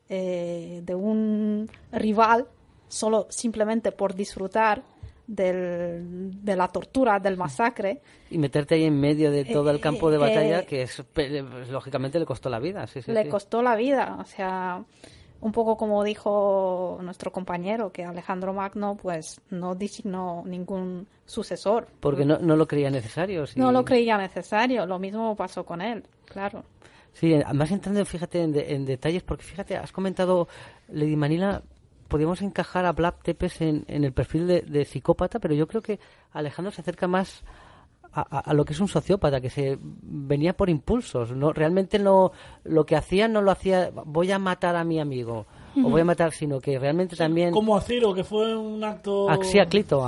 de un rival solo simplemente por disfrutar de la tortura, del masacre. Y meterte ahí en medio de todo el campo de batalla, que lógicamente le costó la vida. Costó la vida, o sea, un poco como dijo nuestro compañero, que Alejandro Magno pues no designó ningún sucesor. Porque no lo creía necesario. Sí. No lo creía necesario, lo mismo pasó con él, claro. Sí, además entrando, fíjate, en detalles, porque fíjate, has comentado, Lady Manila, podríamos encajar a Vlad Tepes en el perfil de psicópata, pero yo creo que Alejandro se acerca más a lo que es un sociópata, que se venía por impulsos, no realmente lo que hacía no lo hacía, voy a matar a mi amigo, o voy a matar, sino que realmente también... Como a Ciro, que fue un acto... Sí, a Clito.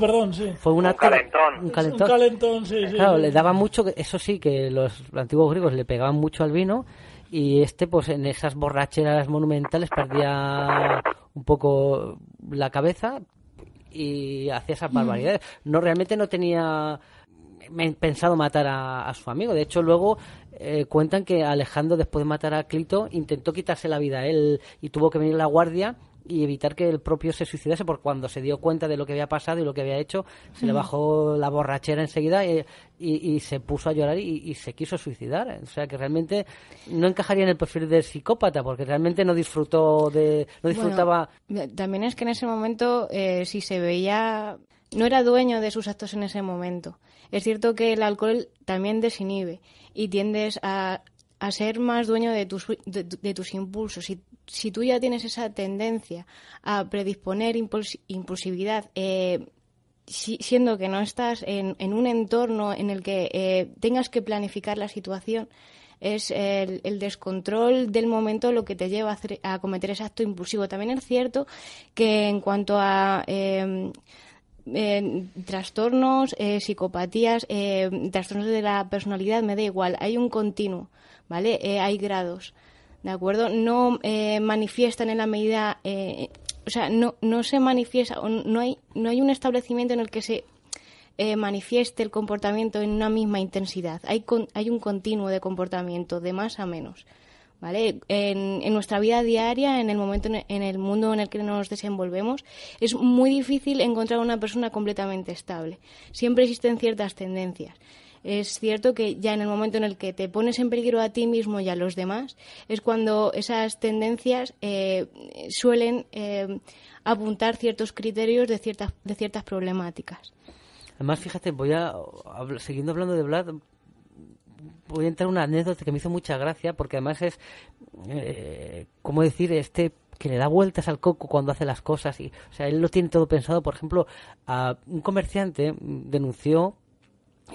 Perdón, sí. Fue un acto... calentón. Un calentón. Un calentón, sí. Claro, le daba mucho, eso sí, que los antiguos griegos le pegaban mucho al vino, y pues en esas borracheras monumentales perdía un poco la cabeza y hacía esas barbaridades. Realmente no tenía pensado matar a su amigo. De hecho, luego cuentan que Alejandro, después de matar a Clito, intentó quitarse la vida él y tuvo que venir la guardia y evitar que el propio se suicidase, porque cuando se dio cuenta de lo que había pasado y lo que había hecho, se le bajó la borrachera enseguida y se puso a llorar y se quiso suicidar. O sea que realmente no encajaría en el perfil del psicópata, porque realmente no disfrutaba. Bueno, también es que en ese momento, si se veía, no era dueño de sus actos en ese momento. Es cierto que el alcohol también desinhibe y tiendes a ser más dueño de tus impulsos. Si tú ya tienes esa tendencia a predisponer impulsividad, siendo que no estás en un entorno en el que tengas que planificar la situación, es el descontrol del momento lo que te lleva a cometer ese acto impulsivo. También es cierto que en cuanto a trastornos, psicopatías, trastornos de la personalidad, me da igual, hay un continuo, ¿vale? Hay grados, ¿de acuerdo? No manifiestan en la medida, o sea, no se manifiesta, no hay un establecimiento en el que se manifieste el comportamiento en una misma intensidad. Hay un continuo de comportamiento, de más a menos, ¿vale? En nuestra vida diaria, en el momento, en el mundo en el que nos desenvolvemos, es muy difícil encontrar una persona completamente estable. Siempre existen ciertas tendencias. Es cierto que ya en el momento en el que te pones en peligro a ti mismo y a los demás, es cuando esas tendencias suelen apuntar ciertos criterios de ciertas problemáticas. Además, fíjate, siguiendo hablando de Vlad, voy a entrar en una anécdota que me hizo mucha gracia, porque además es, ¿cómo decir? Que le da vueltas al coco cuando hace las cosas. O sea, él lo tiene todo pensado. Por ejemplo, a un comerciante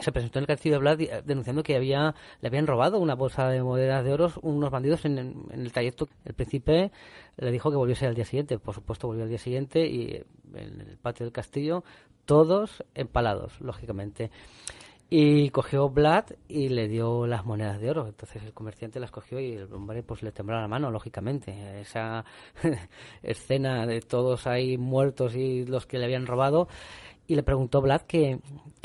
se presentó en el castillo de Vlad denunciando que le habían robado una bolsa de monedas de oro unos bandidos en el trayecto. El príncipe le dijo que volviese al día siguiente. Por supuesto, volvió al día siguiente y en el patio del castillo todos empalados, lógicamente. Y cogió Vlad y le dio las monedas de oro. Entonces el comerciante las cogió y el hombre pues le tembló la mano, lógicamente. Esa escena de todos ahí muertos y los que le habían robado. Y le preguntó Vlad que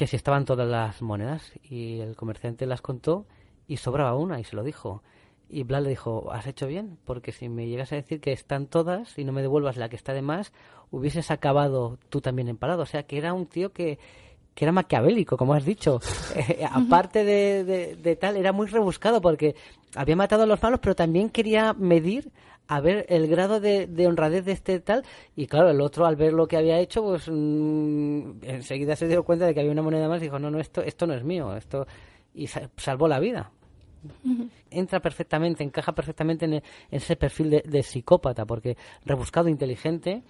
si estaban todas las monedas. Y el comerciante las contó y sobraba una y se lo dijo. Y Vlad le dijo, has hecho bien, porque si me llegas a decir que están todas y no me devuelvas la que está de más, hubieses acabado tú también empalado. O sea, que era un tío que era maquiavélico, como has dicho. Aparte de tal, era muy rebuscado porque había matado a los malos, pero también quería medir a ver el grado de honradez de este tal. Y claro, el otro, al ver lo que había hecho, pues enseguida se dio cuenta de que había una moneda más y dijo, no, esto no es mío, y salvó la vida. Entra perfectamente, encaja perfectamente en ese perfil de psicópata, porque rebuscado, inteligente.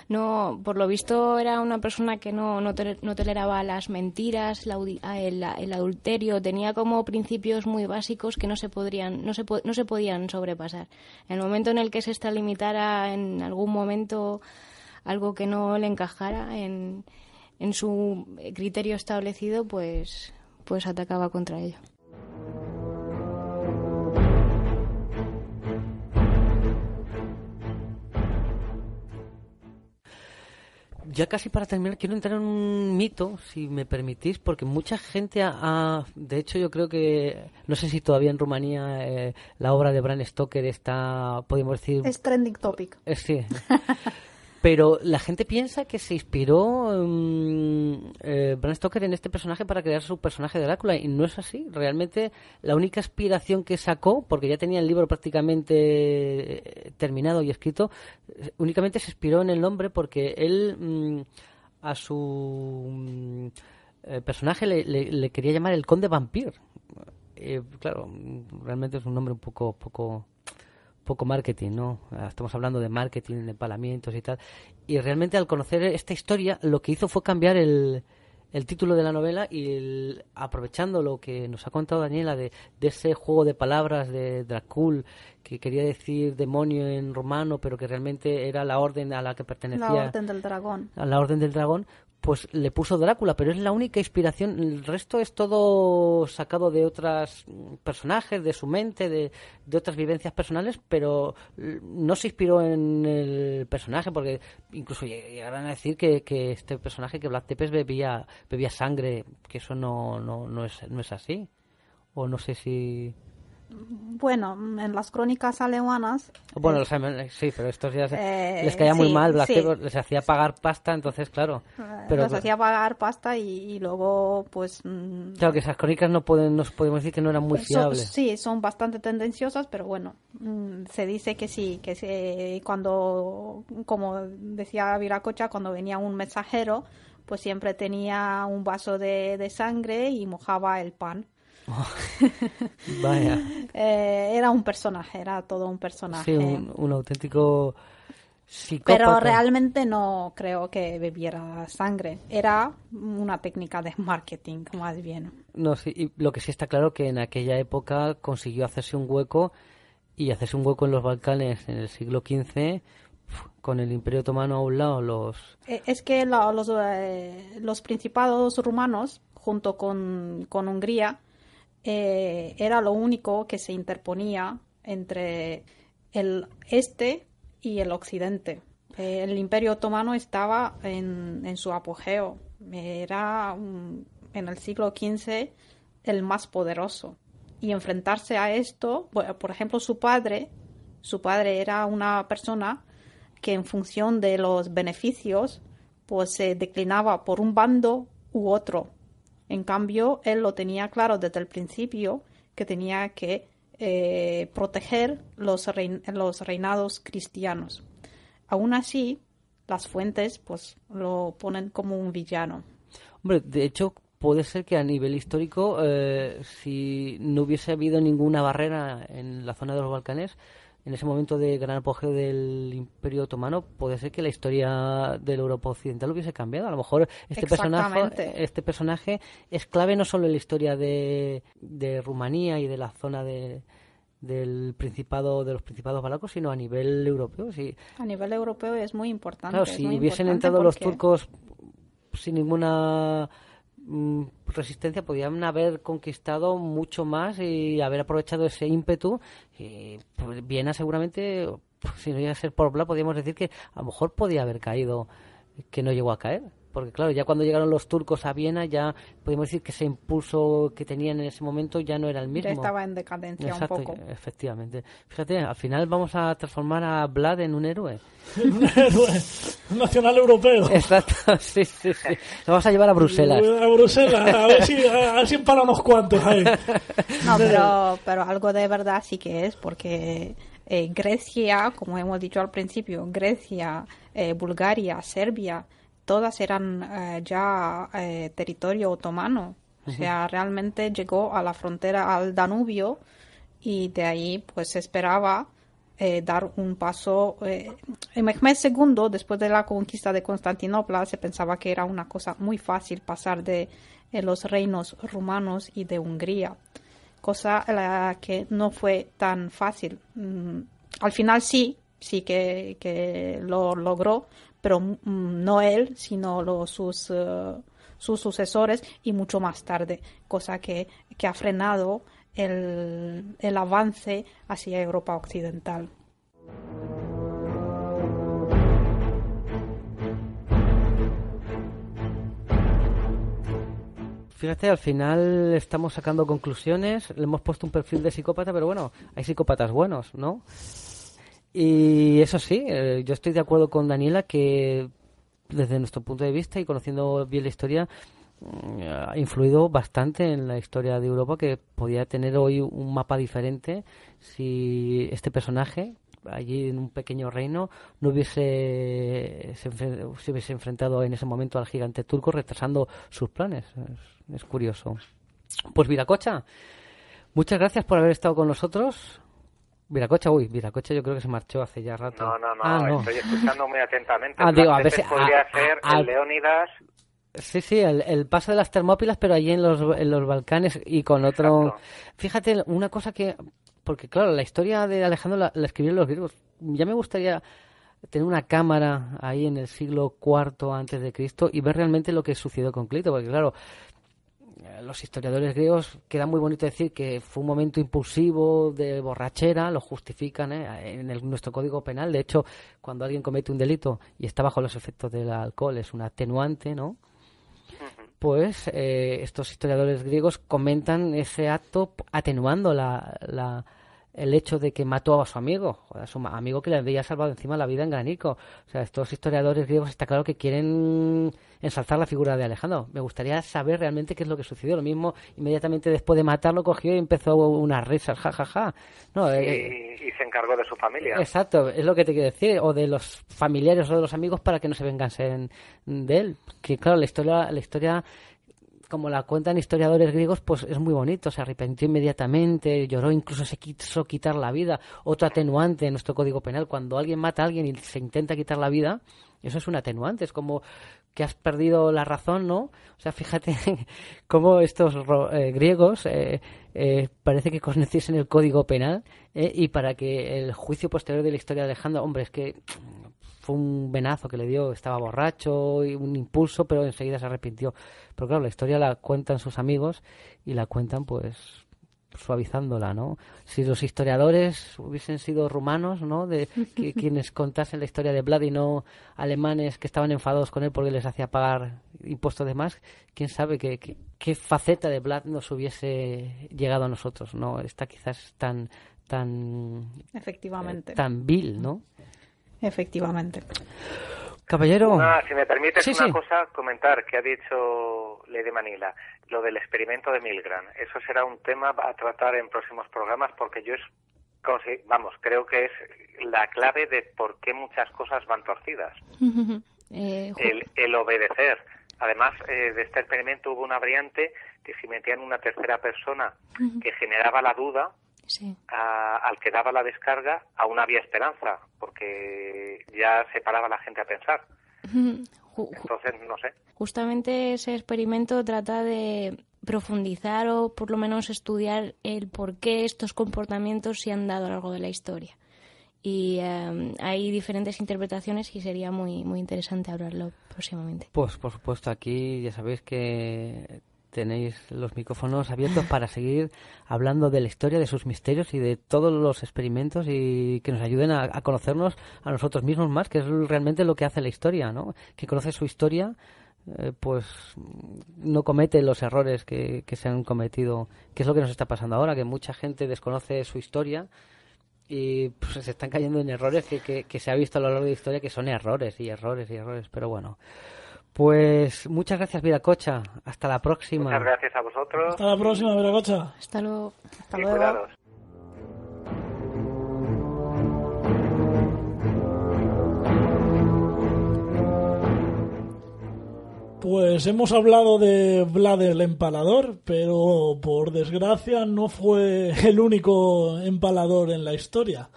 No, por lo visto era una persona que no toleraba las mentiras, el adulterio, tenía como principios muy básicos que no se podían sobrepasar. En el momento en el que se extralimitara en algún momento algo que no le encajara en su criterio establecido, pues atacaba contra ello. ya casi para terminar, quiero entrar en un mito, si me permitís, porque mucha gente de hecho yo creo que, no sé si todavía en Rumanía la obra de Bram Stoker está, podemos decir... Es trending topic. Sí. Pero la gente piensa que se inspiró Bram Stoker en este personaje para crear su personaje de Drácula, y no es así. Realmente la única inspiración que sacó, porque ya tenía el libro prácticamente terminado y escrito, únicamente se inspiró en el nombre, porque él a su personaje le quería llamar el Conde Vampir. Claro, realmente es un nombre un poco marketing, ¿no? Estamos hablando de marketing, de empalamientos y tal. Y realmente al conocer esta historia, lo que hizo fue cambiar el título de la novela y aprovechando lo que nos ha contado Daniela de ese juego de palabras de Dracul, que quería decir demonio en romano, pero que realmente era la orden a la que pertenecía. La Orden del Dragón. A la Orden del Dragón, pues le puso Drácula, pero es la única inspiración. El resto es todo sacado de otros personajes, de su mente, de otras vivencias personales, pero no se inspiró en el personaje, porque incluso llegaron a decir que este personaje, que Vlad Tepes bebía sangre, que eso no es así. O no sé si... Bueno, en las crónicas alemanas... Bueno, sí, pero estos ya les caía muy mal, Vlad Tepes les hacía pagar pasta, entonces claro. Pero les hacía pagar pasta y luego pues... Claro, que esas crónicas nos podemos decir que no eran muy fiables. Sí, son bastante tendenciosas, pero bueno, se dice que sí, cuando, como decía Viracocha, cuando venía un mensajero, pues siempre tenía un vaso de sangre y mojaba el pan. Oh, vaya. Era un personaje, era todo un personaje. Sí, un auténtico psicópata. Pero realmente no creo que bebiera sangre. Era una técnica de marketing, más bien. No, sí, y lo que sí está claro que en aquella época consiguió hacerse un hueco en los Balcanes en el siglo XV, con el Imperio Otomano a un lado. Es que los principados rumanos, junto con Hungría, era lo único que se interponía entre el este y el occidente. El Imperio Otomano estaba en su apogeo. Era en el siglo XV el más poderoso. Y enfrentarse a esto, por ejemplo, su padre era una persona que en función de los beneficios pues se declinaba por un bando u otro. En cambio, él lo tenía claro desde el principio que tenía que proteger los reinados cristianos. Aún así, las fuentes pues lo ponen como un villano. Hombre, de hecho, puede ser que a nivel histórico, si no hubiese habido ninguna barrera en la zona de los Balcanes, en ese momento de gran apogeo del Imperio Otomano, puede ser que la historia de la Europa occidental hubiese cambiado. A lo mejor este personaje es clave no solo en la historia de Rumanía y de la zona de los principados valacos, sino a nivel europeo. Sí. A nivel europeo es muy importante. Claro, si hubiesen entrado los turcos sin ninguna resistencia, podían haber conquistado mucho más y haber aprovechado ese ímpetu. Y pues, Viena seguramente, si no iba a ser por Vlad, podríamos decir que a lo mejor podía haber caído, que no llegó a caer. Porque claro, ya cuando llegaron los turcos a Viena, ya podemos decir que ese impulso que tenían en ese momento ya no era el mismo. Ya estaba en decadencia. Exacto, un poco. Efectivamente. Fíjate, al final vamos a transformar a Vlad en un héroe. Un héroe nacional europeo. Exacto, sí. Lo vamos a llevar a Bruselas. A Bruselas, a ver si empala unos cuantos ahí. No, pero algo de verdad sí que es, porque Grecia, como hemos dicho al principio, Grecia, Bulgaria, Serbia, todas eran ya territorio otomano. O sea, realmente llegó a la frontera al Danubio y de ahí pues se esperaba dar un paso. En Mehmed II, después de la conquista de Constantinopla, se pensaba que era una cosa muy fácil pasar de los reinos rumanos y de Hungría, cosa que no fue tan fácil. Al final sí que lo logró, pero no él, sino sus sucesores y mucho más tarde, cosa que ha frenado el avance hacia Europa occidental. Fíjate, al final estamos sacando conclusiones, le hemos puesto un perfil de psicópata, pero bueno, hay psicópatas buenos, ¿no? Y eso sí, yo estoy de acuerdo con Daniela que desde nuestro punto de vista y conociendo bien la historia, ha influido bastante en la historia de Europa, que podía tener hoy un mapa diferente si este personaje allí en un pequeño reino no se hubiese enfrentado en ese momento al gigante turco, retrasando sus planes. Es curioso. Pues Viracocha, muchas gracias por haber estado con nosotros. Viracocha yo creo que se marchó hace ya rato. No, estoy escuchando muy atentamente. Digo, a ver si podría ser el Leónidas. Sí, el paso de las Termópilas, pero allí en los Balcanes y con otro. Exacto. Fíjate, una cosa que, porque claro, la historia de Alejandro la escribieron los griegos. Ya me gustaría tener una cámara ahí en el siglo IV antes de Cristo y ver realmente lo que sucedió con Clito, porque claro, los historiadores griegos, queda muy bonito decir que fue un momento impulsivo de borrachera, lo justifican en nuestro Código Penal. De hecho, cuando alguien comete un delito y está bajo los efectos del alcohol, es un atenuante, ¿no? Pues estos historiadores griegos comentan ese acto atenuando el hecho de que mató a su amigo, a su amigo que le había salvado encima la vida en Granicco. O sea, estos historiadores griegos está claro que quieren ensalzar la figura de Alejandro. Me gustaría saber realmente qué es lo que sucedió. Lo mismo, inmediatamente después de matarlo, cogió y empezó unas risas, jajaja. No, y se encargó de su familia. Exacto, es lo que te quiero decir, o de los familiares o de los amigos para que no se vengasen de él. Que claro, la historia como la cuentan historiadores griegos, pues es muy bonito. Se arrepintió inmediatamente, lloró, incluso se quiso quitar la vida. Otro atenuante en nuestro Código Penal, cuando alguien mata a alguien y se intenta quitar la vida, eso es un atenuante, es como que has perdido la razón, ¿no? O sea, fíjate cómo estos griegos parece que conociesen el Código Penal y para que el juicio posterior de la historia de Alejandro, hombre, es que fue un venazo que le dio, estaba borracho y un impulso, pero enseguida se arrepintió. Pero claro, la historia la cuentan sus amigos y la cuentan pues suavizándola, ¿no? Si los historiadores hubiesen sido rumanos, ¿no? Quienes contasen la historia de Vlad y no alemanes que estaban enfadados con él porque les hacía pagar impuestos de más, quién sabe qué faceta de Vlad nos hubiese llegado a nosotros, ¿no? Está quizás tan efectivamente tan vil, ¿no? Efectivamente. Caballero. Si me permites sí. cosa, comentar que ha dicho Lady Manila, lo del experimento de Milgram. Eso será un tema a tratar en próximos programas porque creo que es la clave de por qué muchas cosas van torcidas. El obedecer. Además, de este experimento hubo una variante que si metían una tercera persona que generaba la duda, sí. Al que daba la descarga, aún había esperanza, porque ya se paraba la gente a pensar. Entonces, no sé. Justamente ese experimento trata de profundizar o por lo menos estudiar el por qué estos comportamientos se han dado a lo largo de la historia. Y hay diferentes interpretaciones y sería muy, muy interesante hablarlo próximamente. Pues por supuesto, aquí ya sabéis que tenéis los micrófonos abiertos para seguir hablando de la historia, de sus misterios y de todos los experimentos y que nos ayuden a conocernos a nosotros mismos más, que es realmente lo que hace la historia, ¿no? Que conoce su historia, pues no comete los errores que se han cometido, que es lo que nos está pasando ahora, que mucha gente desconoce su historia y pues se están cayendo en errores que se ha visto a lo largo de la historia que son errores, pero bueno. Pues muchas gracias, Viracocha. Hasta la próxima. Muchas gracias a vosotros. Hasta la próxima, Viracocha. Hasta luego. Hasta luego. Cuidados. Pues hemos hablado de Vlad el Empalador, pero por desgracia no fue el único empalador en la historia.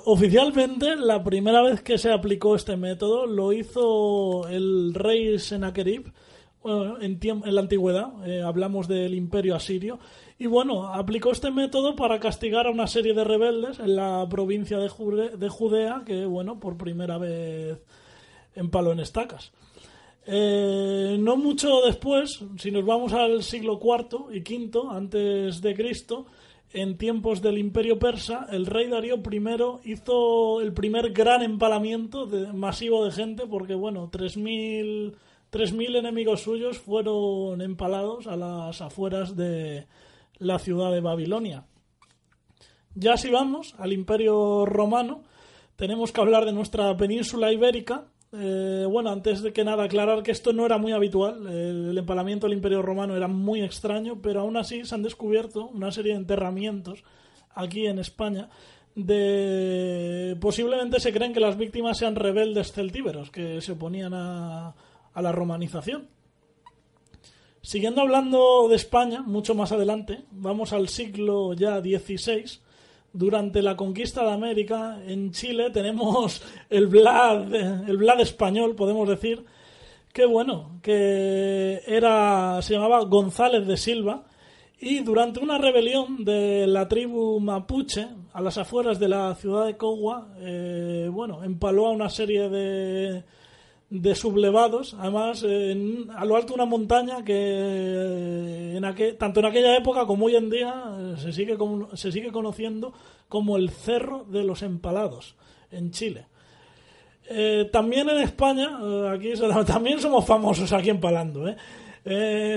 Oficialmente, la primera vez que se aplicó este método lo hizo el rey Sennacherib, en la antigüedad, hablamos del Imperio Asirio, y bueno, aplicó este método para castigar a una serie de rebeldes en la provincia de Judea, que bueno, por primera vez empaló en estacas. No mucho después, si nos vamos al siglo IV y V antes de Cristo, en tiempos del Imperio Persa, el rey Darío I hizo el primer gran empalamiento masivo de gente, porque bueno, 3.000 3.000 enemigos suyos fueron empalados a las afueras de la ciudad de Babilonia. Ya si vamos al Imperio Romano, tenemos que hablar de nuestra península ibérica. Bueno, antes de que nada, aclarar que esto no era muy habitual. El empalamiento del Imperio Romano era muy extraño, pero aún así se han descubierto una serie de enterramientos aquí en España. Posiblemente se creen que las víctimas sean rebeldes celtíberos que se oponían a la romanización. Siguiendo hablando de España, mucho más adelante, vamos al siglo ya XVI. Durante la conquista de América, en Chile tenemos el Vlad español, podemos decir, que se llamaba González de Silva, y durante una rebelión de la tribu mapuche a las afueras de la ciudad de Cogua, empaló a una serie de sublevados, además a lo alto de una montaña que tanto en aquella época como hoy en día se sigue conociendo como el Cerro de los Empalados en Chile. También en España, también somos famosos aquí empalando.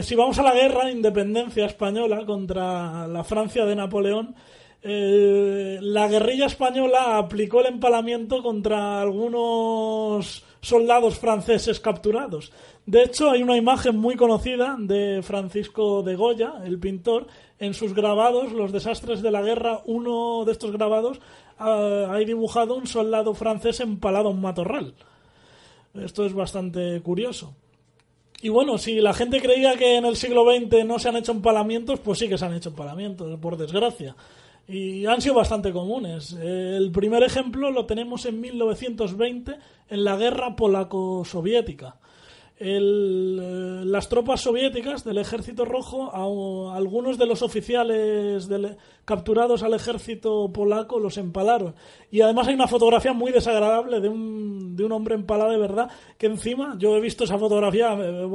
Si vamos a la guerra de independencia española contra la Francia de Napoleón, la guerrilla española aplicó el empalamiento contra algunos soldados franceses capturados. De hecho, hay una imagen muy conocida de Francisco de Goya, el pintor, en sus grabados, Los desastres de la guerra. Uno de estos grabados ha dibujado un soldado francés empalado a un matorral. Esto es bastante curioso. Y bueno, si la gente creía que en el siglo XX no se han hecho empalamientos, pues sí que se han hecho empalamientos, por desgracia. Y han sido bastante comunes. El primer ejemplo lo tenemos en 1920, en la guerra polaco-soviética. Las tropas soviéticas del Ejército Rojo, a algunos de los oficiales capturados al ejército polaco los empalaron. Y además hay una fotografía muy desagradable de un hombre empalado de verdad, que encima, yo he visto esa fotografía, la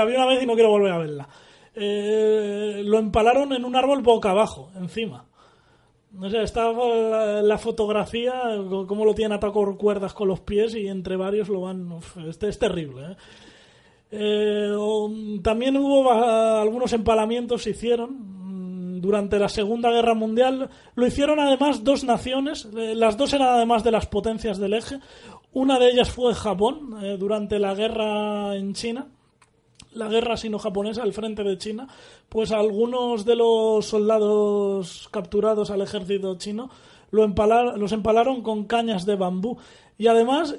vi una vez y no quiero volver a verla. Lo empalaron en un árbol boca abajo, encima. O sea, está la fotografía, cómo lo tienen atado con cuerdas con los pies y entre varios lo van... Es terrible, También hubo algunos empalamientos, se hicieron durante la Segunda Guerra Mundial. Lo hicieron además dos naciones, las dos eran además de las potencias del eje. Una de ellas fue Japón, durante la guerra en China. La guerra sino-japonesa al frente de China, pues algunos de los soldados capturados al ejército chino los empalaron con cañas de bambú. Y además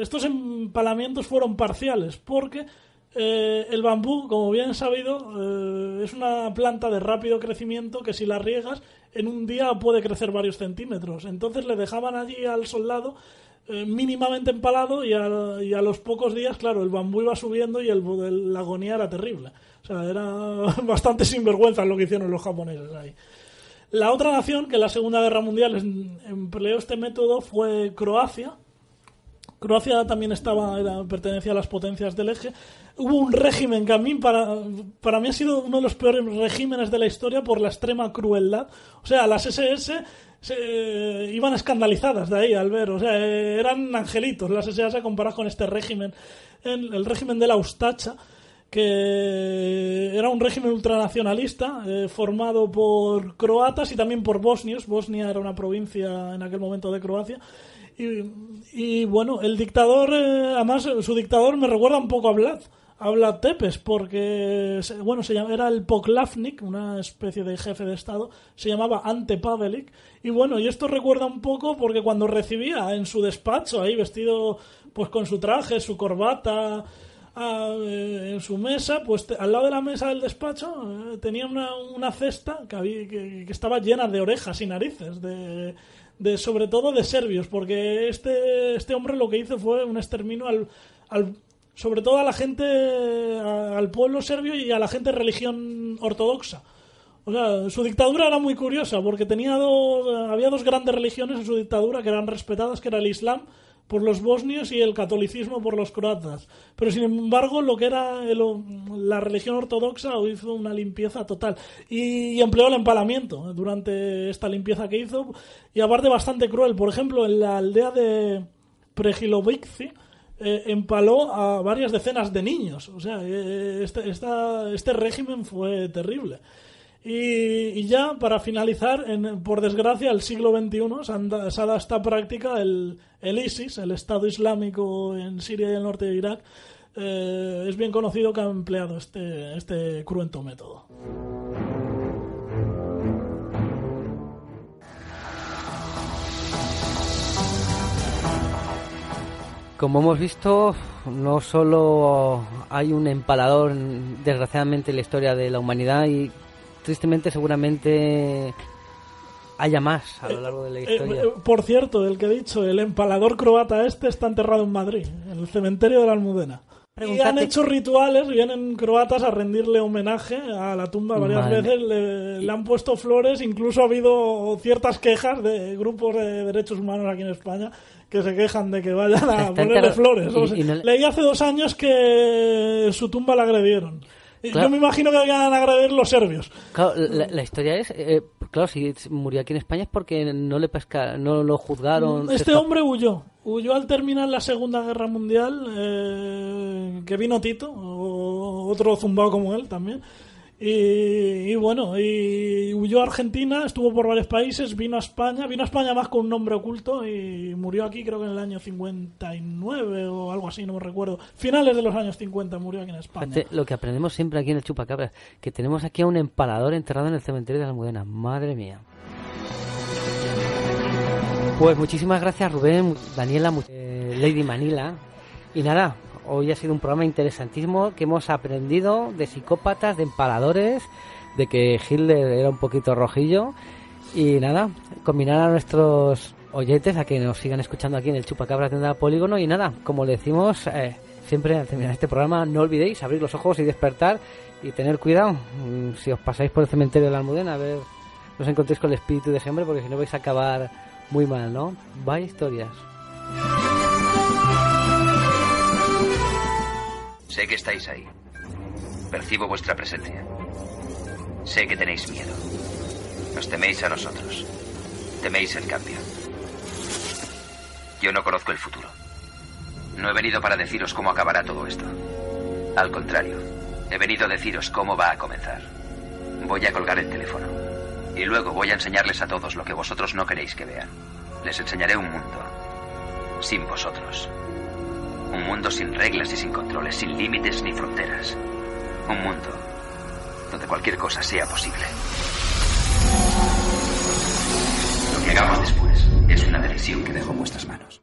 estos empalamientos fueron parciales, porque el bambú, como bien sabido, es una planta de rápido crecimiento que si la riegas en un día puede crecer varios centímetros. Entonces le dejaban allí al soldado mínimamente empalado y a los pocos días, claro, el bambú iba subiendo y la agonía era terrible. O sea, era bastante sinvergüenza lo que hicieron los japoneses ahí. La otra nación que en la Segunda Guerra Mundial empleó este método fue Croacia. Croacia también pertenecía a las potencias del eje. Hubo un régimen que a mí, para mí ha sido uno de los peores regímenes de la historia por la extrema crueldad. O sea, las SS iban escandalizadas de ahí al ver, o sea, eran angelitos las SS comparadas con este régimen, el régimen de la Ustacha, que era un régimen ultranacionalista formado por croatas y también por bosnios. Bosnia era una provincia en aquel momento de Croacia. Y bueno, el dictador, además su dictador me recuerda un poco a Vlad Tepes, porque era el Poklavnik, una especie de jefe de estado, se llamaba Ante Pavelic, y esto recuerda un poco porque cuando recibía en su despacho, ahí vestido pues con su traje, su corbata, en su mesa, pues al lado de la mesa del despacho tenía una cesta que estaba llena de orejas y narices, sobre todo de serbios, porque este hombre lo que hizo fue un exterminio sobre todo a la gente, al pueblo serbio y a la gente de religión ortodoxa. O sea, su dictadura era muy curiosa porque había dos grandes religiones en su dictadura que eran respetadas, que era el Islam por los bosnios y el catolicismo por los croatas. Pero sin embargo, lo que era la religión ortodoxa hizo una limpieza total y empleó el empalamiento durante esta limpieza que hizo, y aparte bastante cruel. Por ejemplo, en la aldea de Prejilovitsky empaló a varias decenas de niños. O sea, este régimen fue terrible. Y ya para finalizar, por desgracia, el siglo XXI se ha dado esta práctica, el ISIS, el Estado Islámico en Siria y el norte de Irak, es bien conocido que ha empleado este cruento método. Como hemos visto, no solo hay un empalador, desgraciadamente, en la historia de la humanidad, y tristemente seguramente haya más a lo largo de la historia. Por cierto, el que he dicho, el empalador croata está enterrado en Madrid, en el cementerio de la Almudena. Y han hecho rituales, vienen croatas a rendirle homenaje a la tumba varias veces, le han puesto flores, incluso ha habido ciertas quejas de grupos de derechos humanos aquí en España que se quejan de que vayan a ponerle flores. Leí hace 2 años que su tumba la agredieron. Claro. Yo me imagino que vayan a agredir los serbios. Claro, la historia es, claro, si murió aquí en España es porque no lo juzgaron. Este hombre huyó al terminar la Segunda Guerra Mundial, que vino Tito, o otro zumbao como él también, y bueno, y huyó a Argentina, estuvo por varios países, vino a España más con un nombre oculto y murió aquí creo que en el año 59 o algo así, no me recuerdo, finales de los años 50 murió aquí en España. Fíjate, lo que aprendemos siempre aquí en el Chupacabras, que tenemos aquí a un empalador enterrado en el cementerio de la Almudena, madre mía. Pues muchísimas gracias Rubén, Daniela, Lady Manila, y nada, hoy ha sido un programa interesantísimo que hemos aprendido de psicópatas, de empaladores, de que Hitler era un poquito rojillo, y nada, combinar a nuestros oyentes a que nos sigan escuchando aquí en el Chupacabras de Polígono, y nada, como le decimos siempre al terminar este programa, no olvidéis abrir los ojos y despertar y tener cuidado si os pasáis por el cementerio de la Almudena, a ver, no os encontréis con el espíritu de ese hombre, porque si no vais a acabar muy mal, ¿no? Vaya historias. Sé que estáis ahí. Percibo vuestra presencia. Sé que tenéis miedo. Nos teméis a nosotros. Teméis el cambio. Yo no conozco el futuro. No he venido para deciros cómo acabará todo esto. Al contrario, he venido a deciros cómo va a comenzar. Voy a colgar el teléfono. Y luego voy a enseñarles a todos lo que vosotros no queréis que vean. Les enseñaré un mundo sin vosotros. Un mundo sin reglas y sin controles, sin límites ni fronteras. Un mundo donde cualquier cosa sea posible. Lo que hagamos después es una decisión que dejo en vuestras manos.